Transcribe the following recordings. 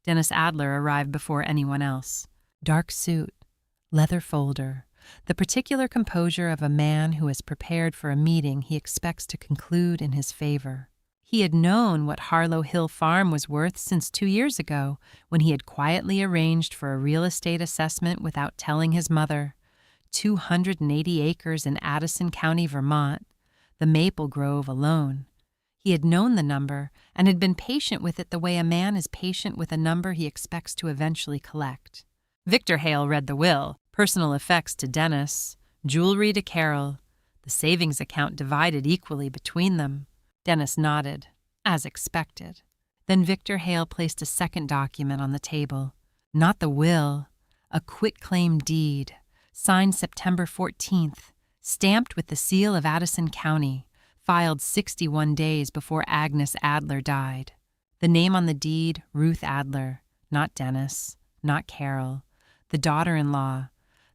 Dennis Adler arrived before anyone else. Dark suit, leather folder, the particular composure of a man who has prepared for a meeting he expects to conclude in his favor. He had known what Harlow Hill Farm was worth since 2 years ago, when he had quietly arranged for a real estate assessment without telling his mother. 280 acres in Addison County, Vermont, the Maple Grove alone. He had known the number and had been patient with it the way a man is patient with a number he expects to eventually collect. Victor Hale read the will, personal effects to Dennis, jewelry to Carol, the savings account divided equally between them. Dennis nodded, as expected. Then Victor Hale placed a second document on the table. Not the will, a quitclaim deed, signed September 14th, stamped with the seal of Addison County, filed 61 days before Agnes Adler died. The name on the deed, Ruth Adler, not Dennis, not Carol, the daughter-in-law,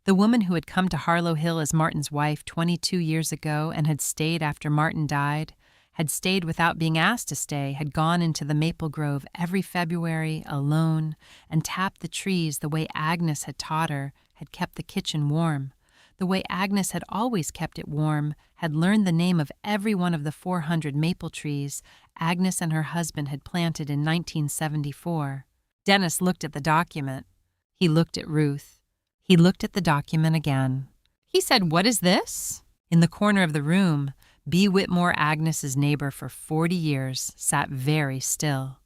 the woman who had come to Harlow Hill as Martin's wife 22 years ago and had stayed after Martin died, had stayed without being asked to stay, had gone into the Maple Grove every February alone and tapped the trees the way Agnes had taught her, had kept the kitchen warm, the way Agnes had always kept it warm, had learned the name of every one of the 400 maple trees Agnes and her husband had planted in 1974. Dennis looked at the document. He looked at Ruth. He looked at the document again. He said, "What is this?" In the corner of the room, B. Whitmore, Agnes's neighbor for 40 years, sat very still.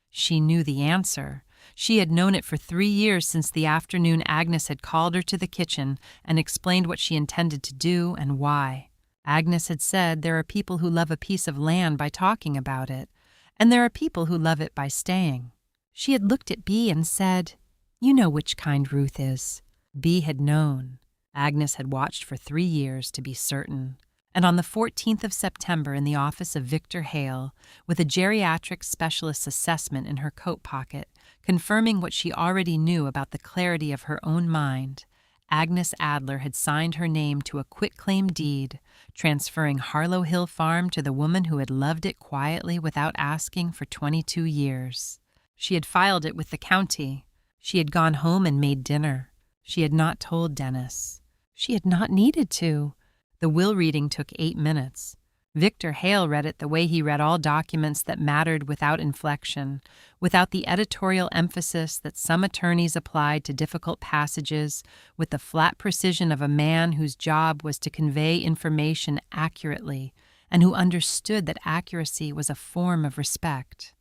She knew the answer. She had known it for 3 years since the afternoon Agnes had called her to the kitchen and explained what she intended to do and why. Agnes had said there are people who love a piece of land by talking about it, and there are people who love it by staying. She had looked at B and said, "You know which kind Ruth is." B had known. Agnes had watched for 3 years to be certain. And on the 14th of September in the office of Victor Hale, with a geriatric specialist's assessment in her coat pocket, confirming what she already knew about the clarity of her own mind, Agnes Adler had signed her name to a quitclaim deed, transferring Harlow Hill Farm to the woman who had loved it quietly without asking for 22 years. She had filed it with the county. She had gone home and made dinner. She had not told Dennis. She had not needed to. The will reading took 8 minutes. Victor Hale read it the way he read all documents that mattered, without inflection, without the editorial emphasis that some attorneys applied to difficult passages, with the flat precision of a man whose job was to convey information accurately and who understood that accuracy was a form of respect.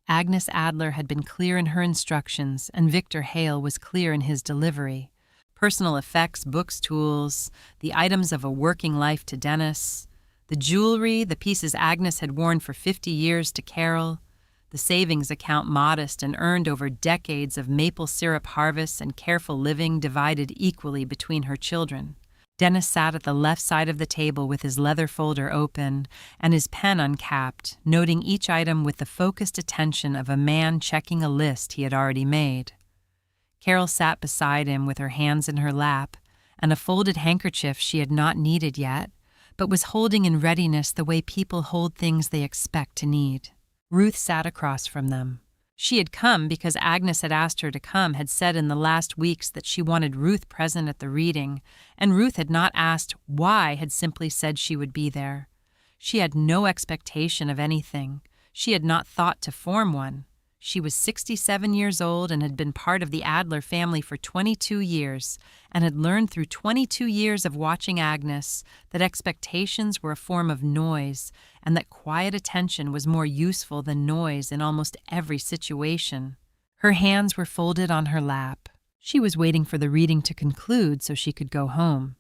Agnes Adler had been clear in her instructions, and Victor Hale was clear in his delivery. Personal effects, books, tools, the items of a working life to Dennis, the jewelry, the pieces Agnes had worn for 50 years to Carol, the savings account modest and earned over decades of maple syrup harvests and careful living divided equally between her children. Dennis sat at the left side of the table with his leather folder open and his pen uncapped, noting each item with the focused attention of a man checking a list he had already made. Carol sat beside him with her hands in her lap and a folded handkerchief she had not needed yet, but was holding in readiness the way people hold things they expect to need. Ruth sat across from them. She had come because Agnes had asked her to come, had said in the last weeks that she wanted Ruth present at the reading, and Ruth had not asked why, had simply said she would be there. She had no expectation of anything. She had not thought to form one. She was 67 years old and had been part of the Adler family for 22 years and had learned through 22 years of watching Agnes that expectations were a form of noise and that quiet attention was more useful than noise in almost every situation. Her hands were folded on her lap. She was waiting for the reading to conclude so she could go home.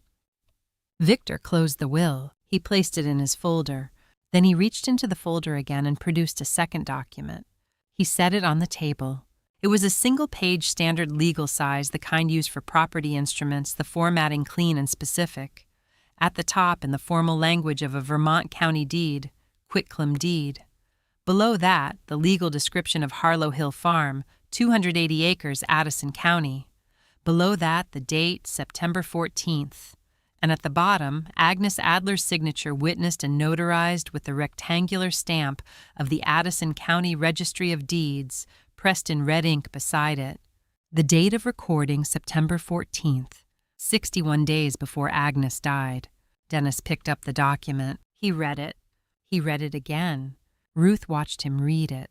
Victor closed the will. He placed it in his folder. Then he reached into the folder again and produced a second document. He set it on the table. It was a single-page standard legal size, the kind used for property instruments, the formatting clean and specific. At the top, in the formal language of a Vermont county deed, quitclaim deed. Below that, the legal description of Harlow Hill Farm, 280 acres, Addison County. Below that, the date, September 14th. And at the bottom, Agnes Adler's signature witnessed and notarized with the rectangular stamp of the Addison County Registry of Deeds, pressed in red ink beside it. The date of recording, September 14th, 61 days before Agnes died. Dennis picked up the document. He read it. He read it again. Ruth watched him read it,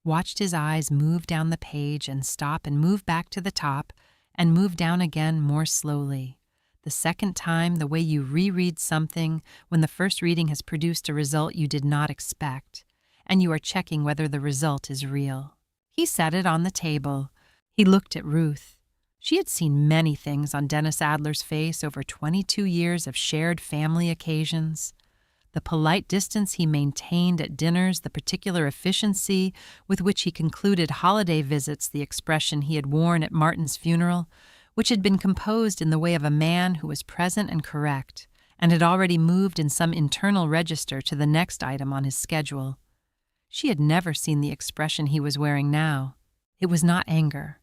watched his eyes move down the page and stop and move back to the top and move down again more slowly. The second time, the way you reread something when the first reading has produced a result you did not expect, and you are checking whether the result is real. He set it on the table. He looked at Ruth. She had seen many things on Dennis Adler's face over 22 years of shared family occasions. The polite distance he maintained at dinners, the particular efficiency with which he concluded holiday visits, the expression he had worn at Martin's funeral, which had been composed in the way of a man who was present and correct, and had already moved in some internal register to the next item on his schedule. She had never seen the expression he was wearing now. It was not anger.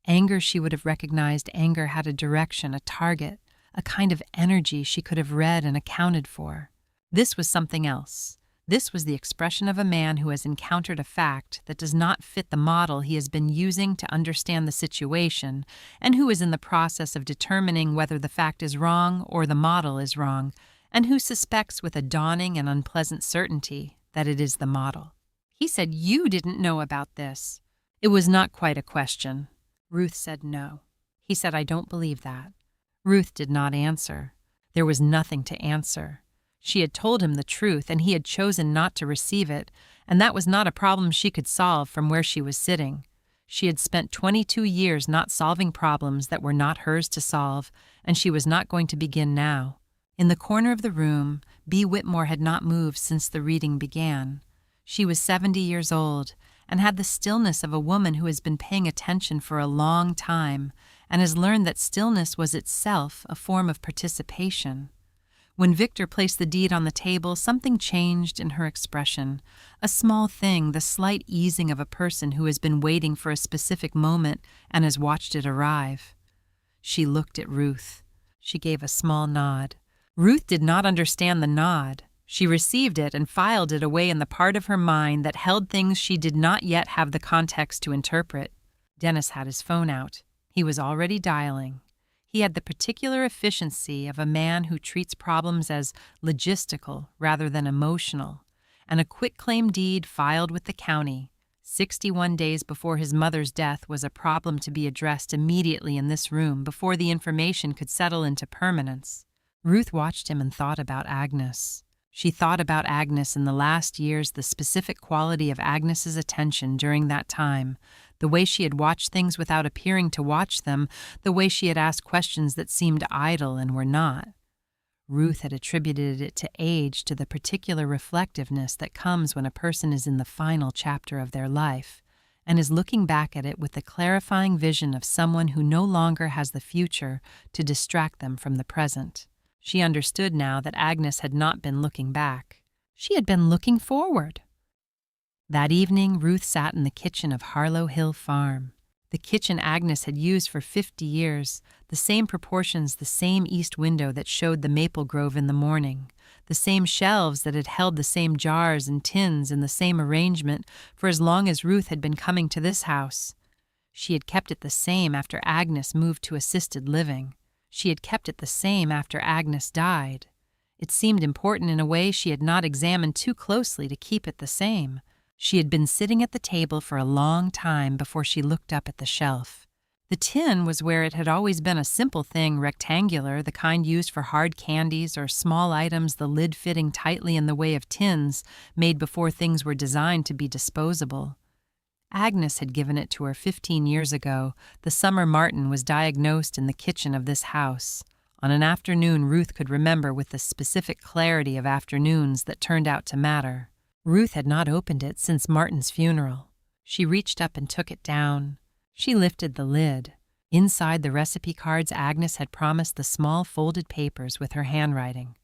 Anger she would have recognized. Anger had a direction, a target, a kind of energy she could have read and accounted for. This was something else. This was the expression of a man who has encountered a fact that does not fit the model he has been using to understand the situation, and who is in the process of determining whether the fact is wrong or the model is wrong, and who suspects with a dawning and unpleasant certainty that it is the model. He said, "You didn't know about this." It was not quite a question. Ruth said no. He said, "I don't believe that." Ruth did not answer. There was nothing to answer. She had told him the truth, and he had chosen not to receive it, and that was not a problem she could solve from where she was sitting. She had spent 22 years not solving problems that were not hers to solve, and she was not going to begin now. In the corner of the room, B. Whitmore had not moved since the reading began. She was 70 years old, and had the stillness of a woman who has been paying attention for a long time, and has learned that stillness was itself a form of participation. When Victor placed the deed on the table, something changed in her expression. A small thing, the slight easing of a person who has been waiting for a specific moment and has watched it arrive. She looked at Ruth. She gave a small nod. Ruth did not understand the nod. She received it and filed it away in the part of her mind that held things she did not yet have the context to interpret. Dennis had his phone out. He was already dialing. He had the particular efficiency of a man who treats problems as logistical rather than emotional, and a quitclaim deed filed with the county, 61 days before his mother's death, was a problem to be addressed immediately in this room before the information could settle into permanence. Ruth watched him and thought about Agnes. She thought about Agnes in the last years, the specific quality of Agnes's attention during that time, the way she had watched things without appearing to watch them, the way she had asked questions that seemed idle and were not. Ruth had attributed it to age, to the particular reflectiveness that comes when a person is in the final chapter of their life, and is looking back at it with the clarifying vision of someone who no longer has the future to distract them from the present. She understood now that Agnes had not been looking back. She had been looking forward. That evening, Ruth sat in the kitchen of Harlow Hill Farm. The kitchen Agnes had used for 50 years, the same proportions, the same east window that showed the maple grove in the morning, the same shelves that had held the same jars and tins in the same arrangement for as long as Ruth had been coming to this house. She had kept it the same after Agnes moved to assisted living. She had kept it the same after Agnes died. It seemed important in a way she had not examined too closely to keep it the same. She had been sitting at the table for a long time before she looked up at the shelf. The tin was where it had always been, a simple thing, rectangular, the kind used for hard candies or small items, the lid fitting tightly in the way of tins made before things were designed to be disposable. Agnes had given it to her 15 years ago, the summer Martin was diagnosed in the kitchen of this house, on an afternoon Ruth could remember with the specific clarity of afternoons that turned out to matter. Ruth had not opened it since Martin's funeral. She reached up and took it down. She lifted the lid. Inside the recipe cards Agnes had promised the small folded papers with her handwriting,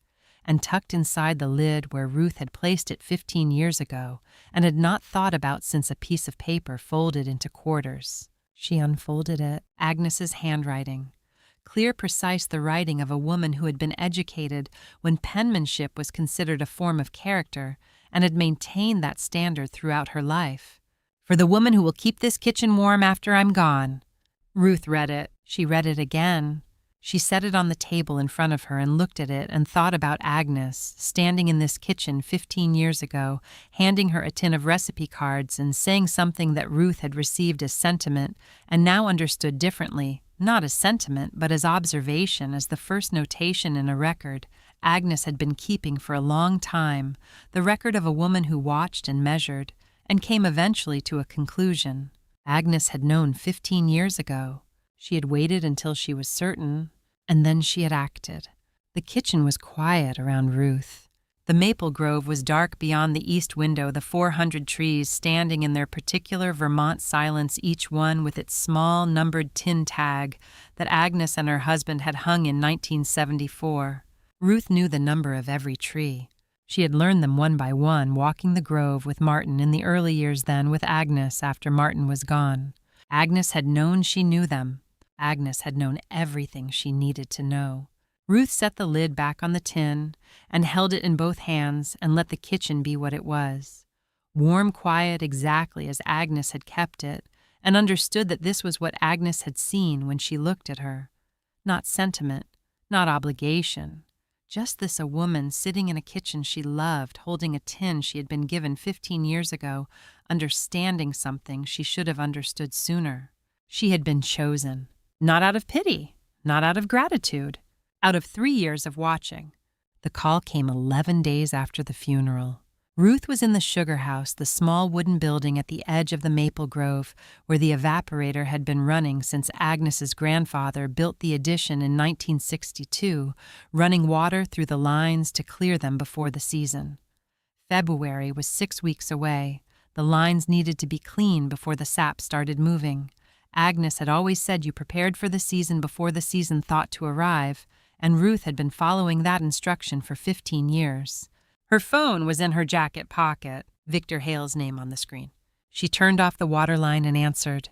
and tucked inside the lid where Ruth had placed it 15 years ago and had not thought about since, a piece of paper folded into quarters. She unfolded it. Agnes's handwriting. Clear, precise, the writing of a woman who had been educated when penmanship was considered a form of character and had maintained that standard throughout her life. For the woman who will keep this kitchen warm after I'm gone. Ruth read it. She read it again. She set it on the table in front of her and looked at it and thought about Agnes, standing in this kitchen 15 years ago, handing her a tin of recipe cards and saying something that Ruth had received as sentiment and now understood differently, not as sentiment but as observation, as the first notation in a record Agnes had been keeping for a long time, the record of a woman who watched and measured, and came eventually to a conclusion. Agnes had known 15 years ago. She had waited until she was certain, and then she had acted. The kitchen was quiet around Ruth. The maple grove was dark beyond the east window, the 400 trees standing in their particular Vermont silence, each one with its small numbered tin tag that Agnes and her husband had hung in 1974. Ruth knew the number of every tree. She had learned them one by one, walking the grove with Martin in the early years, then with Agnes after Martin was gone. Agnes had known she knew them. Agnes had known everything she needed to know. Ruth set the lid back on the tin and held it in both hands and let the kitchen be what it was. Warm quiet, exactly as Agnes had kept it, and understood that this was what Agnes had seen when she looked at her. Not sentiment, not obligation. Just this, a woman sitting in a kitchen she loved, holding a tin she had been given 15 years ago, understanding something she should have understood sooner. She had been chosen. Not out of pity, not out of gratitude, out of 3 years of watching. The call came 11 days after the funeral. Ruth was in the sugar house, the small wooden building at the edge of the maple grove, where the evaporator had been running since Agnes's grandfather built the addition in 1962, running water through the lines to clear them before the season. February was 6 weeks away. The lines needed to be clean before the sap started moving. Agnes had always said you prepared for the season before the season thought to arrive, and Ruth had been following that instruction for 15 years. Her phone was in her jacket pocket, Victor Hale's name on the screen. She turned off the waterline and answered.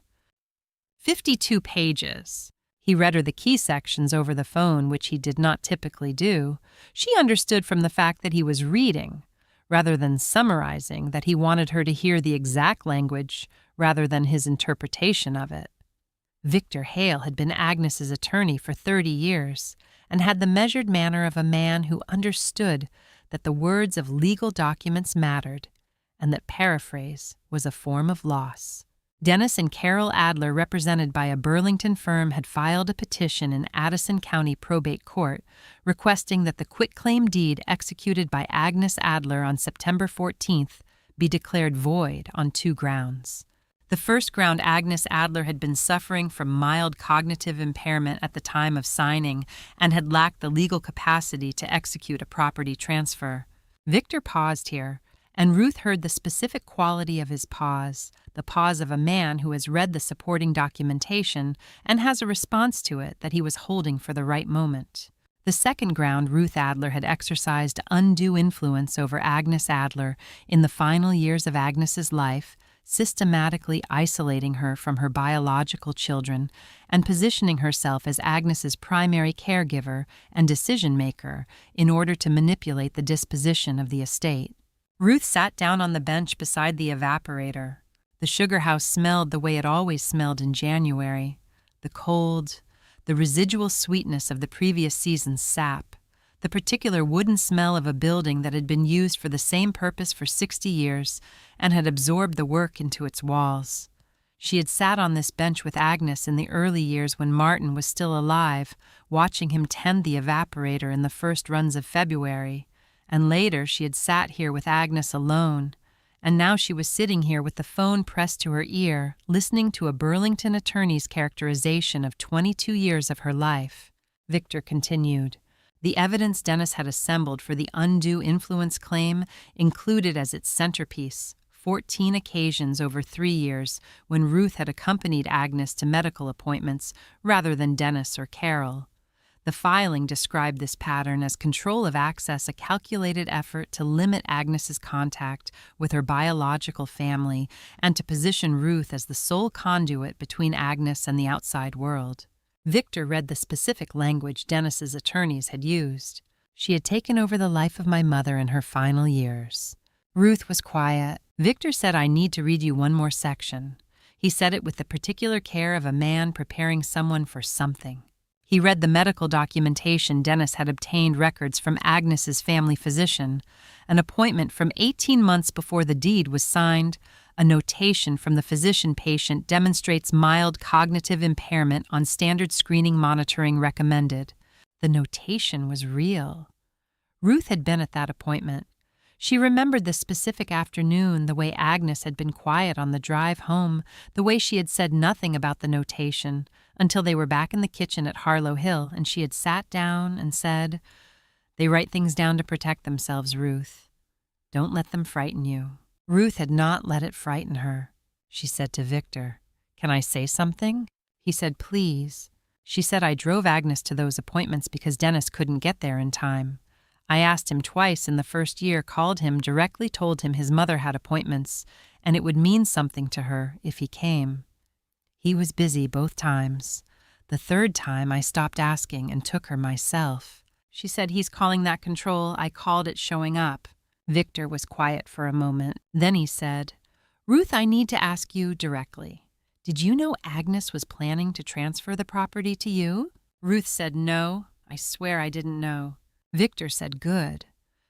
52 pages. He read her the key sections over the phone, which he did not typically do. She understood from the fact that he was reading, rather than summarizing, that he wanted her to hear the exact language rather than his interpretation of it. Victor Hale had been Agnes's attorney for 30 years and had the measured manner of a man who understood that the words of legal documents mattered and that paraphrase was a form of loss. Dennis and Carol Adler, represented by a Burlington firm, had filed a petition in Addison County Probate Court requesting that the quitclaim deed executed by Agnes Adler on September 14th be declared void on 2 grounds. The first ground, Agnes Adler had been suffering from mild cognitive impairment at the time of signing and had lacked the legal capacity to execute a property transfer. Victor paused here, and Ruth heard the specific quality of his pause, the pause of a man who has read the supporting documentation and has a response to it that he was holding for the right moment. The second ground, Ruth Adler had exercised undue influence over Agnes Adler in the final years of Agnes's life, systematically isolating her from her biological children and positioning herself as Agnes's primary caregiver and decision-maker in order to manipulate the disposition of the estate. Ruth sat down on the bench beside the evaporator. The sugar house smelled the way it always smelled in January, the cold, the residual sweetness of the previous season's sap, the particular wooden smell of a building that had been used for the same purpose for 60 years and had absorbed the work into its walls. She had sat on this bench with Agnes in the early years when Martin was still alive, watching him tend the evaporator in the first runs of February, and later she had sat here with Agnes alone, and now she was sitting here with the phone pressed to her ear, listening to a Burlington attorney's characterization of 22 years of her life. Victor continued. The evidence Dennis had assembled for the undue influence claim included as its centerpiece 14 occasions over 3 years when Ruth had accompanied Agnes to medical appointments rather than Dennis or Carol. The filing described this pattern as control of access, a calculated effort to limit Agnes's contact with her biological family and to position Ruth as the sole conduit between Agnes and the outside world. Victor read the specific language Dennis's attorneys had used. She had taken over the life of my mother in her final years. Ruth was quiet. Victor said, "I need to read you one more section." He said it with the particular care of a man preparing someone for something. He read the medical documentation Dennis had obtained records from Agnes's family physician, an appointment from 18 months before the deed was signed. A notation from the physician patient demonstrates mild cognitive impairment on standard screening monitoring recommended. The notation was real. Ruth had been at that appointment. She remembered the specific afternoon, the way Agnes had been quiet on the drive home, the way she had said nothing about the notation, until they were back in the kitchen at Harlow Hill and she had sat down and said, "They write things down to protect themselves, Ruth. Don't let them frighten you." Ruth had not let it frighten her. She said to Victor, "Can I say something?" He said, "Please." She said, "I drove Agnes to those appointments because Dennis couldn't get there in time. I asked him twice in the first year, called him, directly told him his mother had appointments, and it would mean something to her if he came. He was busy both times. The third time I stopped asking and took her myself." She said, "He's calling that control. I called it showing up." Victor was quiet for a moment. Then he said, "Ruth, I need to ask you directly. Did you know Agnes was planning to transfer the property to you?" Ruth said, "No, I swear I didn't know." Victor said, "Good,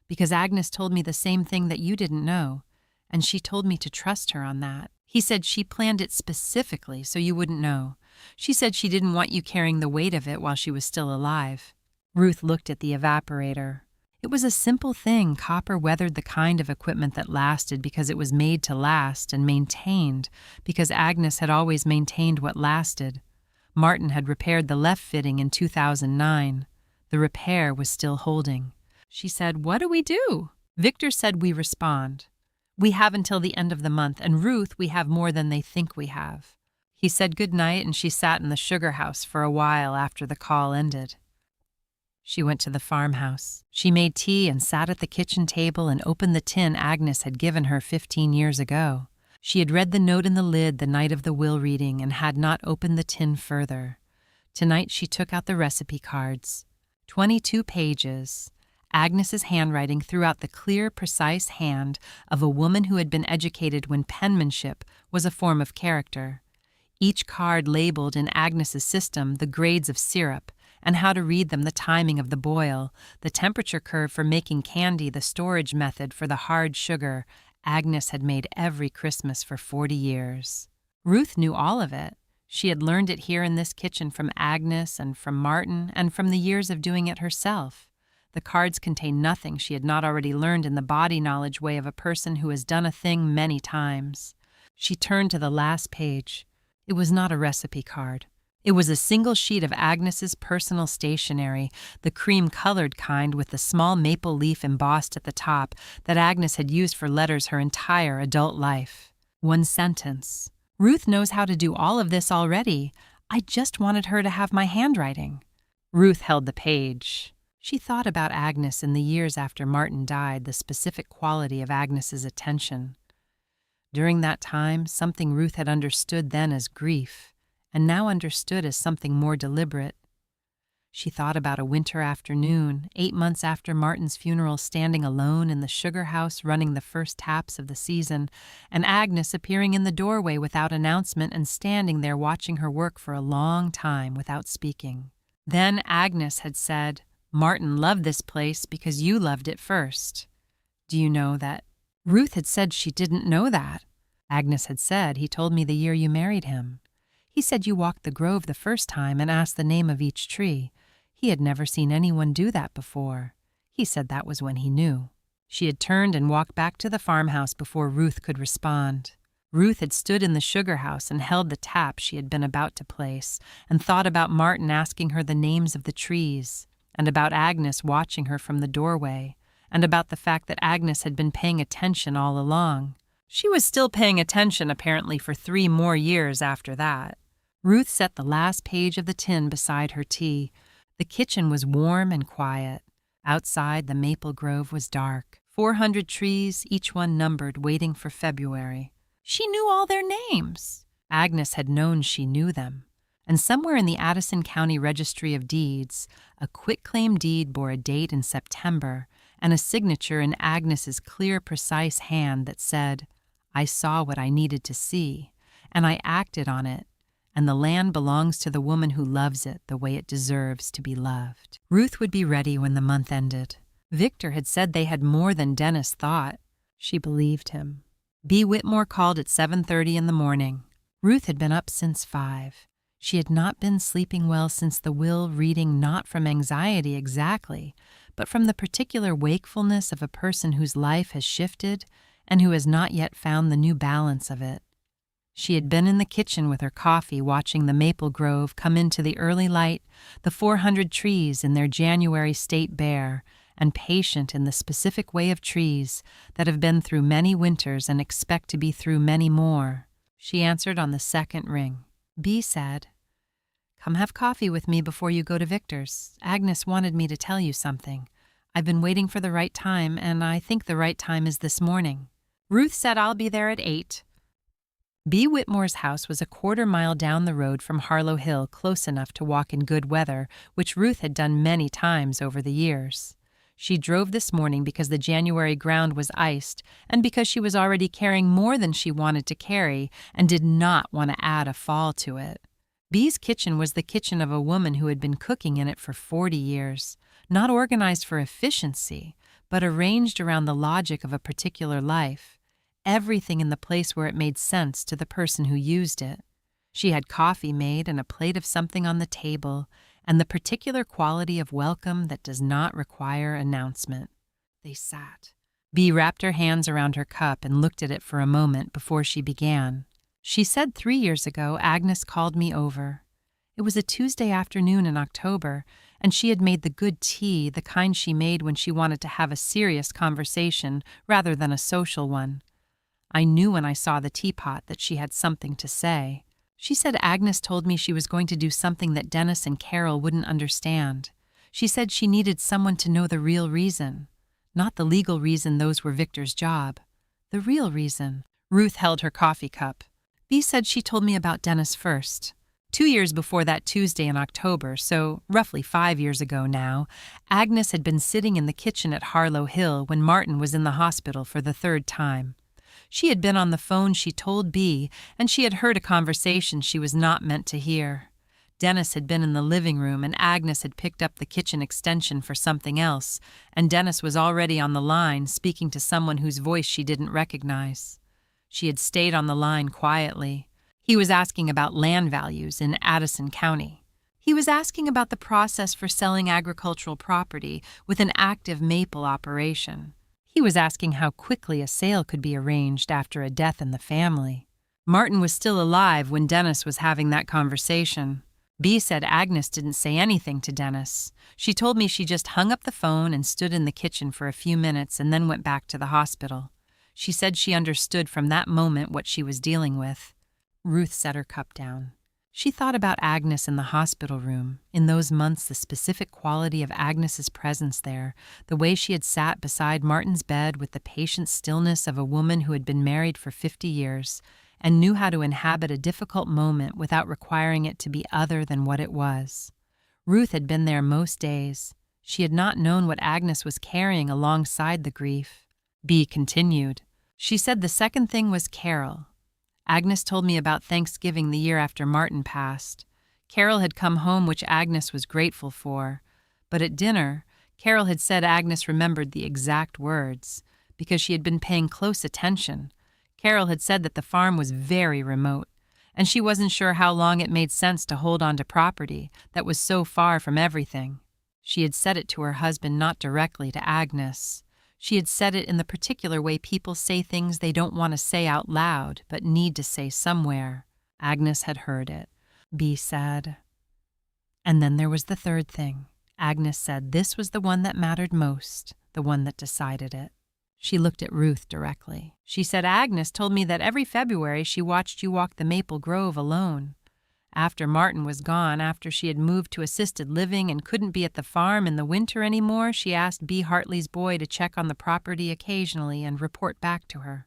because Agnes told me the same thing that you didn't know, and she told me to trust her on that." He said, "She planned it specifically so you wouldn't know. She said she didn't want you carrying the weight of it while she was still alive." Ruth looked at the evaporator. It was a simple thing, copper-weathered, the kind of equipment that lasted because it was made to last, and maintained because Agnes had always maintained what lasted. Martin had repaired the left fitting in 2009. The repair was still holding. She said, "What do we do?" Victor said, "We respond. We have until the end of the month, and Ruth, we have more than they think we have." He said good night, and she sat in the sugar house for a while after the call ended. She went to the farmhouse. She made tea and sat at the kitchen table and opened the tin Agnes had given her 15 years ago. She had read the note in the lid the night of the will reading and had not opened the tin further. Tonight she took out the recipe cards. 22 pages. Agnes's handwriting threw out the clear, precise hand of a woman who had been educated when penmanship was a form of character. Each card labeled in Agnes's system the grades of syrup and how to read them, the timing of the boil, the temperature curve for making candy, the storage method for the hard sugar Agnes had made every Christmas for 40 years. Ruth knew all of it. She had learned it here in this kitchen from Agnes and from Martin and from the years of doing it herself. The cards contained nothing she had not already learned in the body knowledge way of a person who has done a thing many times. She turned to the last page. It was not a recipe card. It was a single sheet of Agnes's personal stationery, the cream-colored kind with the small maple leaf embossed at the top that Agnes had used for letters her entire adult life. One sentence. "Ruth knows how to do all of this already. I just wanted her to have my handwriting." Ruth held the page. She thought about Agnes in the years after Martin died, the specific quality of Agnes's attention. During that time, something Ruth had understood then as grief, and now understood as something more deliberate. She thought about a winter afternoon, 8 months after Martin's funeral, standing alone in the sugar house running the first taps of the season, and Agnes appearing in the doorway without announcement and standing there watching her work for a long time without speaking. Then Agnes had said, "Martin loved this place because you loved it first. Do you know that?" Ruth had said she didn't know that. Agnes had said, "He told me the year you married him. He said you walked the grove the first time and asked the name of each tree. He had never seen anyone do that before. He said that was when he knew." She had turned and walked back to the farmhouse before Ruth could respond. Ruth had stood in the sugar house and held the tap she had been about to place and thought about Martin asking her the names of the trees, and about Agnes watching her from the doorway, and about the fact that Agnes had been paying attention all along. She was still paying attention, apparently, for 3 more years after that. Ruth set the last page of the tin beside her tea. The kitchen was warm and quiet. Outside, the maple grove was dark. 400 trees, each one numbered, waiting for February. She knew all their names. Agnes had known she knew them. And somewhere in the Addison County Registry of Deeds, a quitclaim deed bore a date in September and a signature in Agnes's clear, precise hand that said, "I saw what I needed to see, and I acted on it, and the land belongs to the woman who loves it the way it deserves to be loved." Ruth would be ready when the month ended. Victor had said they had more than Dennis thought. She believed him. B. Whitmore called at 7:30 in the morning. Ruth had been up since 5. She had not been sleeping well since the will reading, not from anxiety exactly, but from the particular wakefulness of a person whose life has shifted and who has not yet found the new balance of it. She had been in the kitchen with her coffee, watching the maple grove come into the early light, the 400 trees in their January state bare, and patient in the specific way of trees that have been through many winters and expect to be through many more. She answered on the second ring. B said, "Come have coffee with me before you go to Victor's. Agnes wanted me to tell you something. I've been waiting for the right time, and I think the right time is this morning." Ruth said, "I'll be there at 8. B. Whitmore's house was a quarter-mile down the road from Harlow Hill, close enough to walk in good weather, which Ruth had done many times over the years. She drove this morning because the January ground was iced and because she was already carrying more than she wanted to carry and did not want to add a fall to it. B's kitchen was the kitchen of a woman who had been cooking in it for 40 years, not organized for efficiency, but arranged around the logic of a particular life, everything in the place where it made sense to the person who used it. She had coffee made and a plate of something on the table, and the particular quality of welcome that does not require announcement. They sat. Bee wrapped her hands around her cup and looked at it for a moment before she began. She said 3 years ago Agnes called me over. It was a Tuesday afternoon in October, and she had made the good tea, the kind she made when she wanted to have a serious conversation rather than a social one. I knew when I saw the teapot that she had something to say. She said Agnes told me she was going to do something that Dennis and Carol wouldn't understand. She said she needed someone to know the real reason. Not the legal reason those were Victor's job. The real reason. Ruth held her coffee cup. Bee said she told me about Dennis first. 2 years before that Tuesday in October, so roughly 5 years ago now, Agnes had been sitting in the kitchen at Harlow Hill when Martin was in the hospital for the 3rd time. She had been on the phone, she told B, and she had heard a conversation she was not meant to hear. Dennis had been in the living room, and Agnes had picked up the kitchen extension for something else, and Dennis was already on the line, speaking to someone whose voice she didn't recognize. She had stayed on the line quietly. He was asking about land values in Addison County. He was asking about the process for selling agricultural property with an active maple operation. He was asking how quickly a sale could be arranged after a death in the family. Martin was still alive when Dennis was having that conversation. B said Agnes didn't say anything to Dennis. She told me she just hung up the phone and stood in the kitchen for a few minutes and then went back to the hospital. She said she understood from that moment what she was dealing with. Ruth set her cup down. She thought about Agnes in the hospital room, in those months the specific quality of Agnes's presence there, the way she had sat beside Martin's bed with the patient stillness of a woman who had been married for 50 years and knew how to inhabit a difficult moment without requiring it to be other than what it was. Ruth had been there most days. She had not known what Agnes was carrying alongside the grief. B continued. She said the second thing was Carol. Agnes told me about Thanksgiving the year after Martin passed. Carol had come home, which Agnes was grateful for. But at dinner, Carol had said Agnes remembered the exact words, because she had been paying close attention. Carol had said that the farm was very remote, and she wasn't sure how long it made sense to hold on to property that was so far from everything. She had said it to her husband, not directly to Agnes. She had said it in the particular way people say things they don't want to say out loud, but need to say somewhere. Agnes had heard it. B said. And then there was the third thing. Agnes said this was the one that mattered most, the one that decided it. She looked at Ruth directly. She said, Agnes told me that every February she watched you walk the maple grove alone. After Martin was gone, after she had moved to assisted living and couldn't be at the farm in the winter anymore, she asked B. Hartley's boy to check on the property occasionally and report back to her.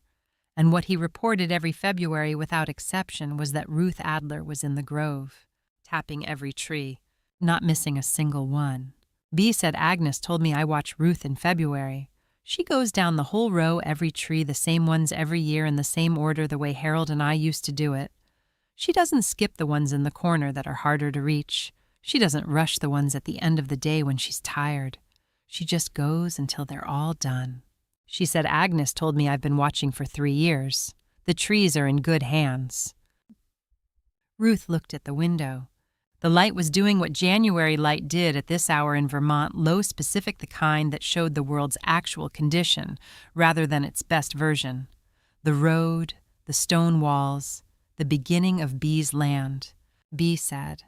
And what he reported every February without exception was that Ruth Adler was in the grove, tapping every tree, not missing a single one. B said Agnes told me I watch Ruth in February. She goes down the whole row, every tree, the same ones every year in the same order the way Harold and I used to do it. She doesn't skip the ones in the corner that are harder to reach. She doesn't rush the ones at the end of the day when she's tired. She just goes until they're all done. She said Agnes told me I've been watching for 3 years. The trees are in good hands. Ruth looked at the window. The light was doing what January light did at this hour in Vermont, low specific, the kind that showed the world's actual condition rather than its best version. The road, the stone walls, the beginning of B's land. B said,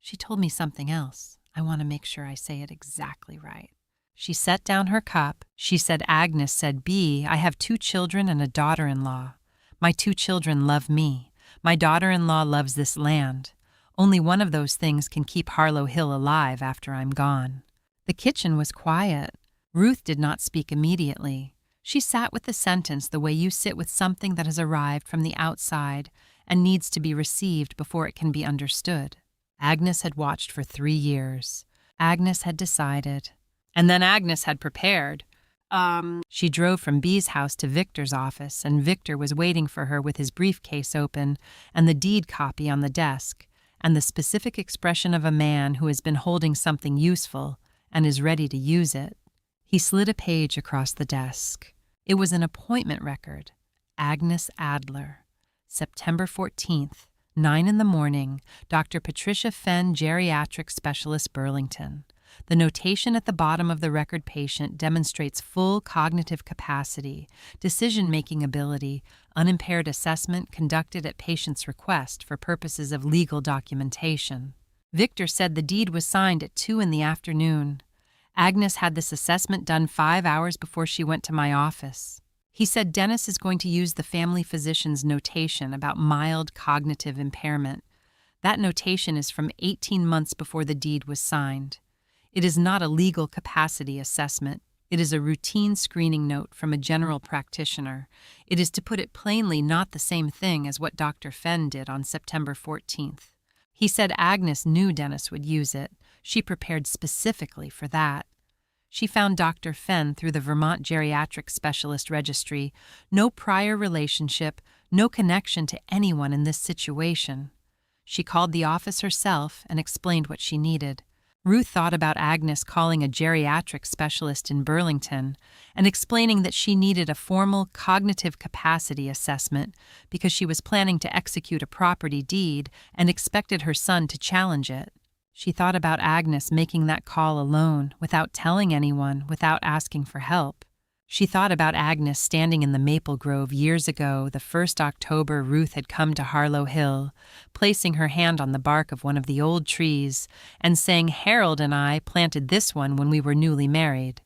"She told me something else. I want to make sure I say it exactly right." She set down her cup. She said, "Agnes said, B, I have 2 children and a daughter-in-law. My 2 children love me. My daughter-in-law loves this land. Only one of those things can keep Harlow Hill alive after I'm gone." The kitchen was quiet. Ruth did not speak immediately. She sat with the sentence the way you sit with something that has arrived from the outside and needs to be received before it can be understood. Agnes had watched for 3 years. Agnes had decided. And then Agnes had prepared. She drove from B's house to Victor's office, and Victor was waiting for her with his briefcase open and the deed copy on the desk, and the specific expression of a man who has been holding something useful and is ready to use it. He slid a page across the desk. It was an appointment record. Agnes Adler. September 14th, 9 in the morning, Dr. Patricia Fenn, Geriatric Specialist, Burlington. The notation at the bottom of the record: patient demonstrates full cognitive capacity, decision-making ability, unimpaired assessment conducted at patient's request for purposes of legal documentation. Victor said the deed was signed at 2 in the afternoon. Agnes had this assessment done 5 hours before she went to my office. He said Dennis is going to use the family physician's notation about mild cognitive impairment. That notation is from 18 months before the deed was signed. It is not a legal capacity assessment. It is a routine screening note from a general practitioner. It is, to put it plainly, not the same thing as what Dr. Fenn did on September 14th. He said Agnes knew Dennis would use it. She prepared specifically for that. She found Dr. Fenn through the Vermont Geriatric Specialist Registry. No prior relationship, no connection to anyone in this situation. She called the office herself and explained what she needed. Ruth thought about Agnes calling a geriatric specialist in Burlington and explaining that she needed a formal cognitive capacity assessment because she was planning to execute a property deed and expected her son to challenge it. She thought about Agnes making that call alone, without telling anyone, without asking for help. She thought about Agnes standing in the maple grove years ago, the first October Ruth had come to Harlow Hill, placing her hand on the bark of one of the old trees and saying, "Harold and I planted this one when we were newly married.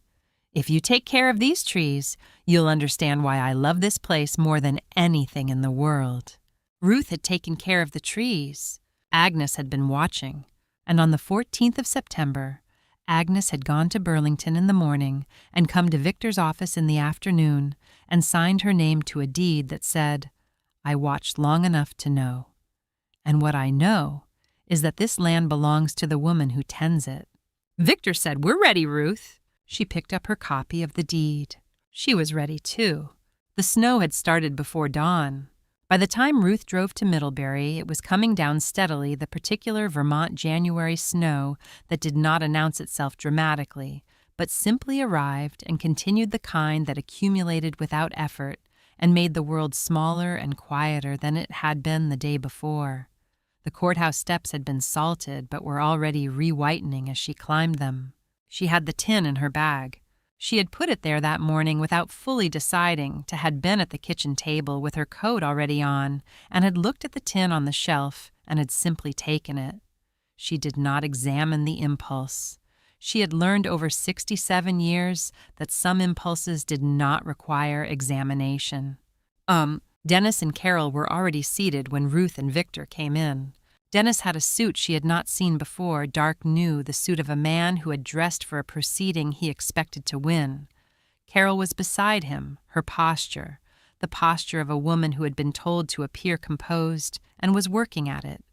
If you take care of these trees, you'll understand why I love this place more than anything in the world." Ruth had taken care of the trees. Agnes had been watching. And on the 14th of September, Agnes had gone to Burlington in the morning and come to Victor's office in the afternoon and signed her name to a deed that said, "I watched long enough to know. And what I know is that this land belongs to the woman who tends it." Victor said, "We're ready, Ruth." She picked up her copy of the deed. She was ready, too. The snow had started before dawn. By the time Ruth drove to Middlebury, it was coming down steadily, the particular Vermont January snow that did not announce itself dramatically, but simply arrived and continued, the kind that accumulated without effort and made the world smaller and quieter than it had been the day before. The courthouse steps had been salted but were already re-whitening as she climbed them. She had the tin in her bag. She had put it there that morning without fully deciding, had been at the kitchen table with her coat already on, and had looked at the tin on the shelf and had simply taken it. She did not examine the impulse. She had learned over 67 years that some impulses did not require examination. Dennis and Carol were already seated when Ruth and Victor came in. Dennis had a suit she had not seen before, dark new, the suit of a man who had dressed for a proceeding he expected to win. Carol was beside him, her posture, the posture of a woman who had been told to appear composed and was working at it.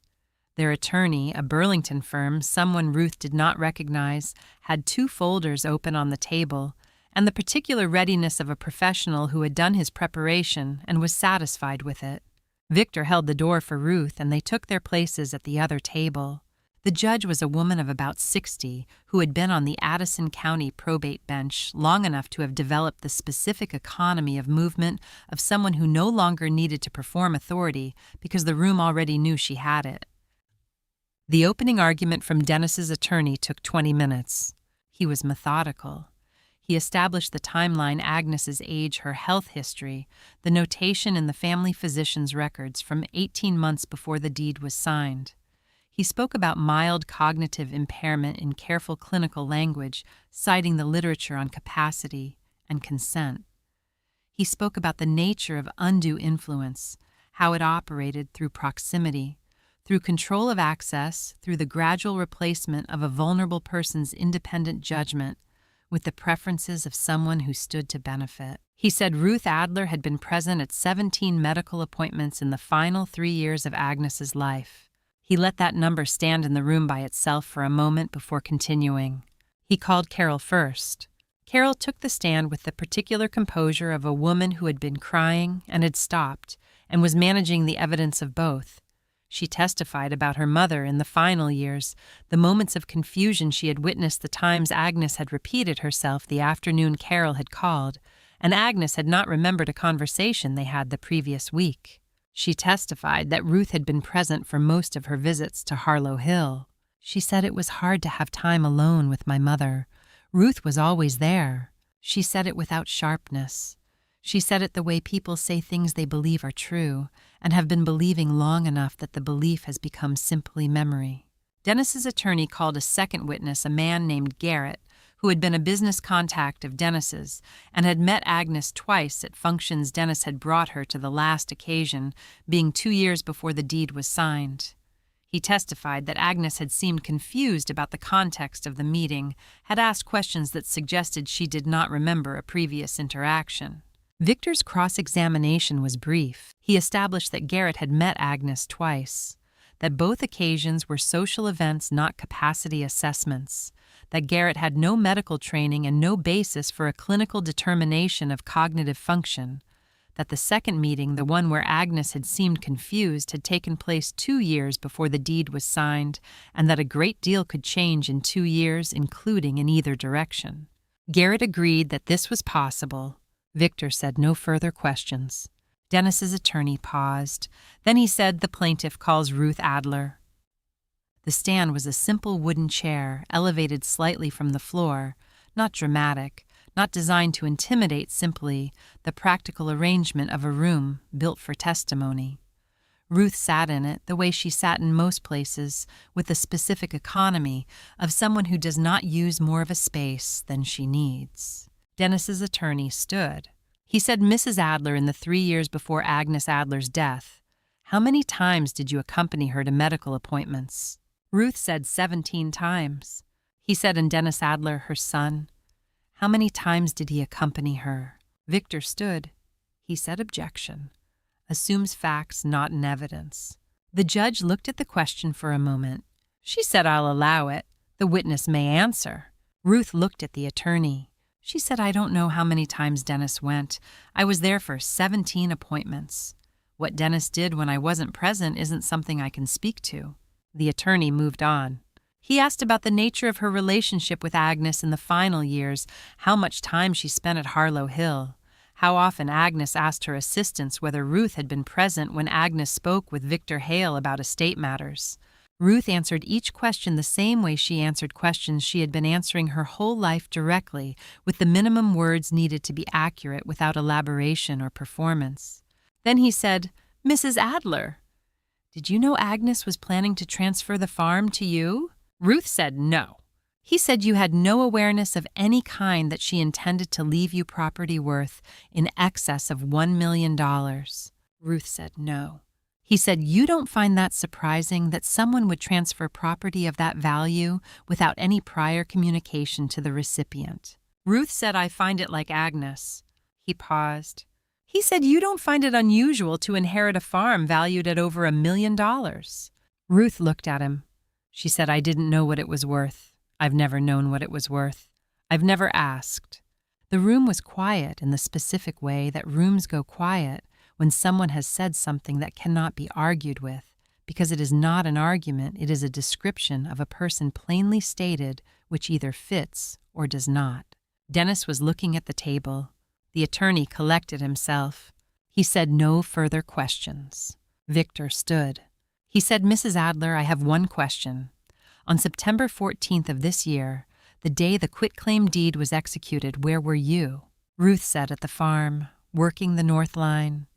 Their attorney, a Burlington firm, someone Ruth did not recognize, had 2 folders open on the table, and the particular readiness of a professional who had done his preparation and was satisfied with it. Victor held the door for Ruth, and they took their places at the other table. The judge was a woman of about 60 who had been on the Addison County probate bench long enough to have developed the specific economy of movement of someone who no longer needed to perform authority because the room already knew she had it. The opening argument from Dennis's attorney took 20 minutes. He was methodical. He established the timeline: Agnes's age, her health history, the notation in the family physician's records from 18 months before the deed was signed. He spoke about mild cognitive impairment in careful clinical language, citing the literature on capacity and consent. He spoke about the nature of undue influence, how it operated through proximity, through control of access, through the gradual replacement of a vulnerable person's independent judgment with the preferences of someone who stood to benefit. He said Ruth Adler had been present at 17 medical appointments in the final 3 years of Agnes's life. He let that number stand in the room by itself for a moment before continuing. He called Carol first. Carol took the stand with the particular composure of a woman who had been crying and had stopped and was managing the evidence of both. She testified about her mother in the final years, the moments of confusion she had witnessed, the times Agnes had repeated herself the afternoon Carol had called, and Agnes had not remembered a conversation they had the previous week. She testified that Ruth had been present for most of her visits to Harlow Hill. She said it was hard to have time alone with my mother. Ruth was always there. She said it without sharpness. She said it the way people say things they believe are true and have been believing long enough that the belief has become simply memory. Dennis's attorney called a second witness, a man named Garrett, who had been a business contact of Dennis's and had met Agnes twice at functions Dennis had brought her to, the last occasion being 2 years before the deed was signed. He testified that Agnes had seemed confused about the context of the meeting, had asked questions that suggested she did not remember a previous interaction. Victor's cross-examination was brief. He established that Garrett had met Agnes twice, that both occasions were social events, not capacity assessments, that Garrett had no medical training and no basis for a clinical determination of cognitive function, that the second meeting, the one where Agnes had seemed confused, had taken place 2 years before the deed was signed, and that a great deal could change in 2 years, including in either direction. Garrett agreed that this was possible. Victor said no further questions. Dennis's attorney paused. Then he said, "The plaintiff calls Ruth Adler." The stand was a simple wooden chair, elevated slightly from the floor, not dramatic, not designed to intimidate, simply the practical arrangement of a room built for testimony. Ruth sat in it the way she sat in most places, with the specific economy of someone who does not use more of a space than she needs. Dennis's attorney stood. He said, "Mrs. Adler, in the 3 years before Agnes Adler's death, how many times did you accompany her to medical appointments?" Ruth said 17 times. He said, "And Dennis Adler, her son, how many times did he accompany her?" Victor stood. He said, "Objection. Assumes facts not in evidence." The judge looked at the question for a moment. She said, "I'll allow it. The witness may answer." Ruth looked at the attorney. She said, "I don't know how many times Dennis went. I was there for 17 appointments. What Dennis did when I wasn't present isn't something I can speak to." The attorney moved on. He asked about the nature of her relationship with Agnes in the final years, how much time she spent at Harlow Hill, how often Agnes asked her assistants whether Ruth had been present when Agnes spoke with Victor Hale about estate matters. Ruth answered each question the same way she answered questions she had been answering her whole life, directly, with the minimum words needed to be accurate without elaboration or performance. Then he said, "Mrs. Adler, did you know Agnes was planning to transfer the farm to you?" Ruth said no. He said you had no awareness of any kind that she intended to leave you property worth in excess of $1 million. Ruth said no. He said, "You don't find that surprising that someone would transfer property of that value without any prior communication to the recipient?" Ruth said, "I find it like Agnes." He paused. He said, "You don't find it unusual to inherit a farm valued at over $1 million. Ruth looked at him. She said, I didn't know what it was worth. I've never known what it was worth. I've never asked. The room was quiet in the specific way that rooms go quiet when someone has said something that cannot be argued with, because it is not an argument, it is a description of a person plainly stated which either fits or does not. Dennis was looking at the table. The attorney collected himself. He said no further questions. Victor stood. He said, Mrs. Adler, I have one question. On September 14th of this year, the day the quitclaim deed was executed, where were you? Ruth said, at the farm, working the north line.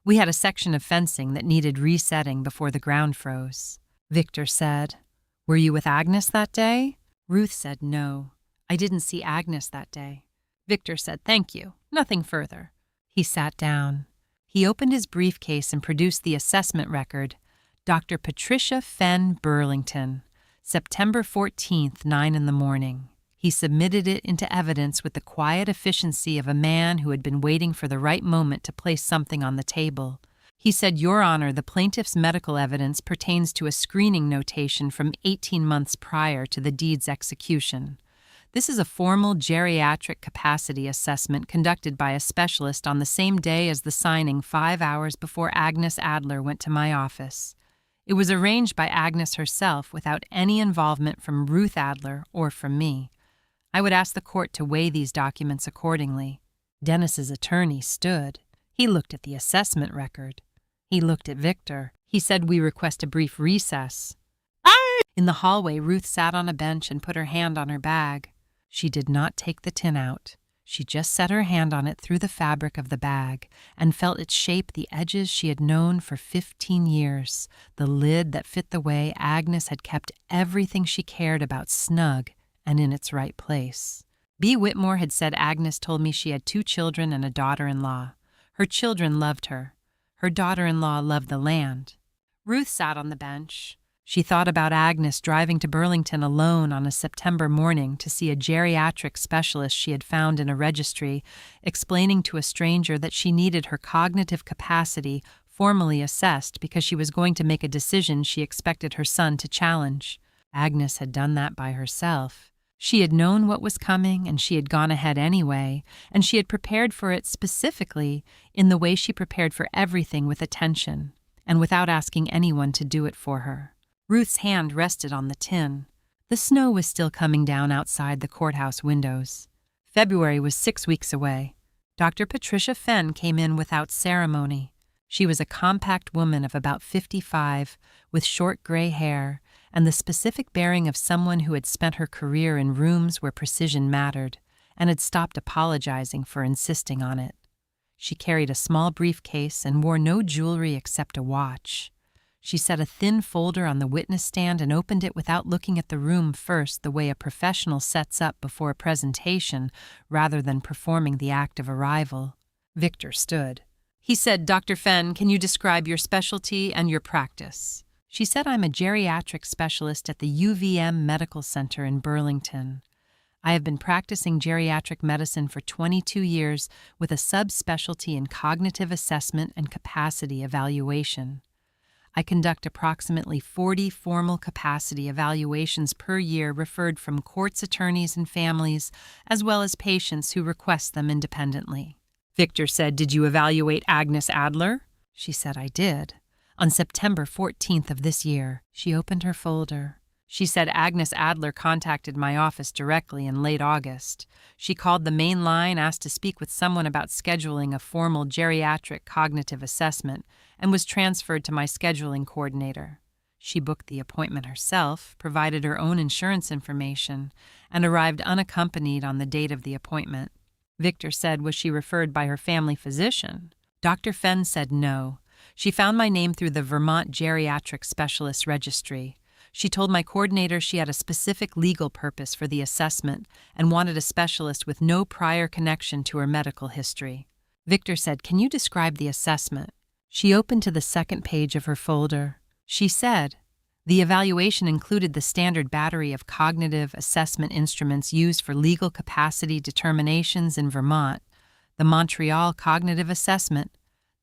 We had a section of fencing that needed resetting before the ground froze. Victor said, were you with Agnes that day? Ruth said, no. I didn't see Agnes that day. Victor said, thank you. Nothing further. He sat down. He opened his briefcase and produced the assessment record. Dr. Patricia Fenn Burlington, September 14th, 9 in the morning. He submitted it into evidence with the quiet efficiency of a man who had been waiting for the right moment to place something on the table. He said, Your Honor, the plaintiff's medical evidence pertains to a screening notation from 18 months prior to the deed's execution. This is a formal geriatric capacity assessment conducted by a specialist on the same day as the signing 5 hours before Agnes Adler went to my office. It was arranged by Agnes herself without any involvement from Ruth Adler or from me. I would ask the court to weigh these documents accordingly. Dennis's attorney stood. He looked at the assessment record. He looked at Victor. He said, we request a brief recess. In the hallway, Ruth sat on a bench and put her hand on her bag. She did not take the tin out. She just set her hand on it through the fabric of the bag and felt it shape the edges she had known for 15 years, the lid that fit the way Agnes had kept everything she cared about snug and in its right place. B. Whitmore had said Agnes told me she had 2 children and a daughter-in-law. Her children loved her. Her daughter-in-law loved the land. Ruth sat on the bench. She thought about Agnes driving to Burlington alone on a September morning to see a geriatric specialist she had found in a registry, explaining to a stranger that she needed her cognitive capacity formally assessed because she was going to make a decision she expected her son to challenge. Agnes had done that by herself. She had known what was coming, and she had gone ahead anyway, and she had prepared for it specifically in the way she prepared for everything with attention, and without asking anyone to do it for her. Ruth's hand rested on the tin. The snow was still coming down outside the courthouse windows. February was 6 weeks away. Dr. Patricia Fenn came in without ceremony. She was a compact woman of about 55, with short gray hair, and the specific bearing of someone who had spent her career in rooms where precision mattered, and had stopped apologizing for insisting on it. She carried a small briefcase and wore no jewelry except a watch. She set a thin folder on the witness stand and opened it without looking at the room first, the way a professional sets up before a presentation rather than performing the act of arrival. Victor stood. He said, Dr. Fenn, can you describe your specialty and your practice? She said, I'm a geriatric specialist at the UVM Medical Center in Burlington. I have been practicing geriatric medicine for 22 years with a subspecialty in cognitive assessment and capacity evaluation. I conduct approximately 40 formal capacity evaluations per year referred from courts, attorneys, and families, as well as patients who request them independently. Victor said, Did you evaluate Agnes Adler? She said, I did. On September 14th of this year, she opened her folder. She said Agnes Adler contacted my office directly in late August. She called the main line, asked to speak with someone about scheduling a formal geriatric cognitive assessment, and was transferred to my scheduling coordinator. She booked the appointment herself, provided her own insurance information, and arrived unaccompanied on the date of the appointment. Victor said, was she referred by her family physician? Dr. Fenn said no. She found my name through the Vermont Geriatric Specialists Registry. She told my coordinator she had a specific legal purpose for the assessment and wanted a specialist with no prior connection to her medical history. Victor said, Can you describe the assessment? She opened to the second page of her folder. She said, the evaluation included the standard battery of cognitive assessment instruments used for legal capacity determinations in Vermont, the Montreal Cognitive Assessment,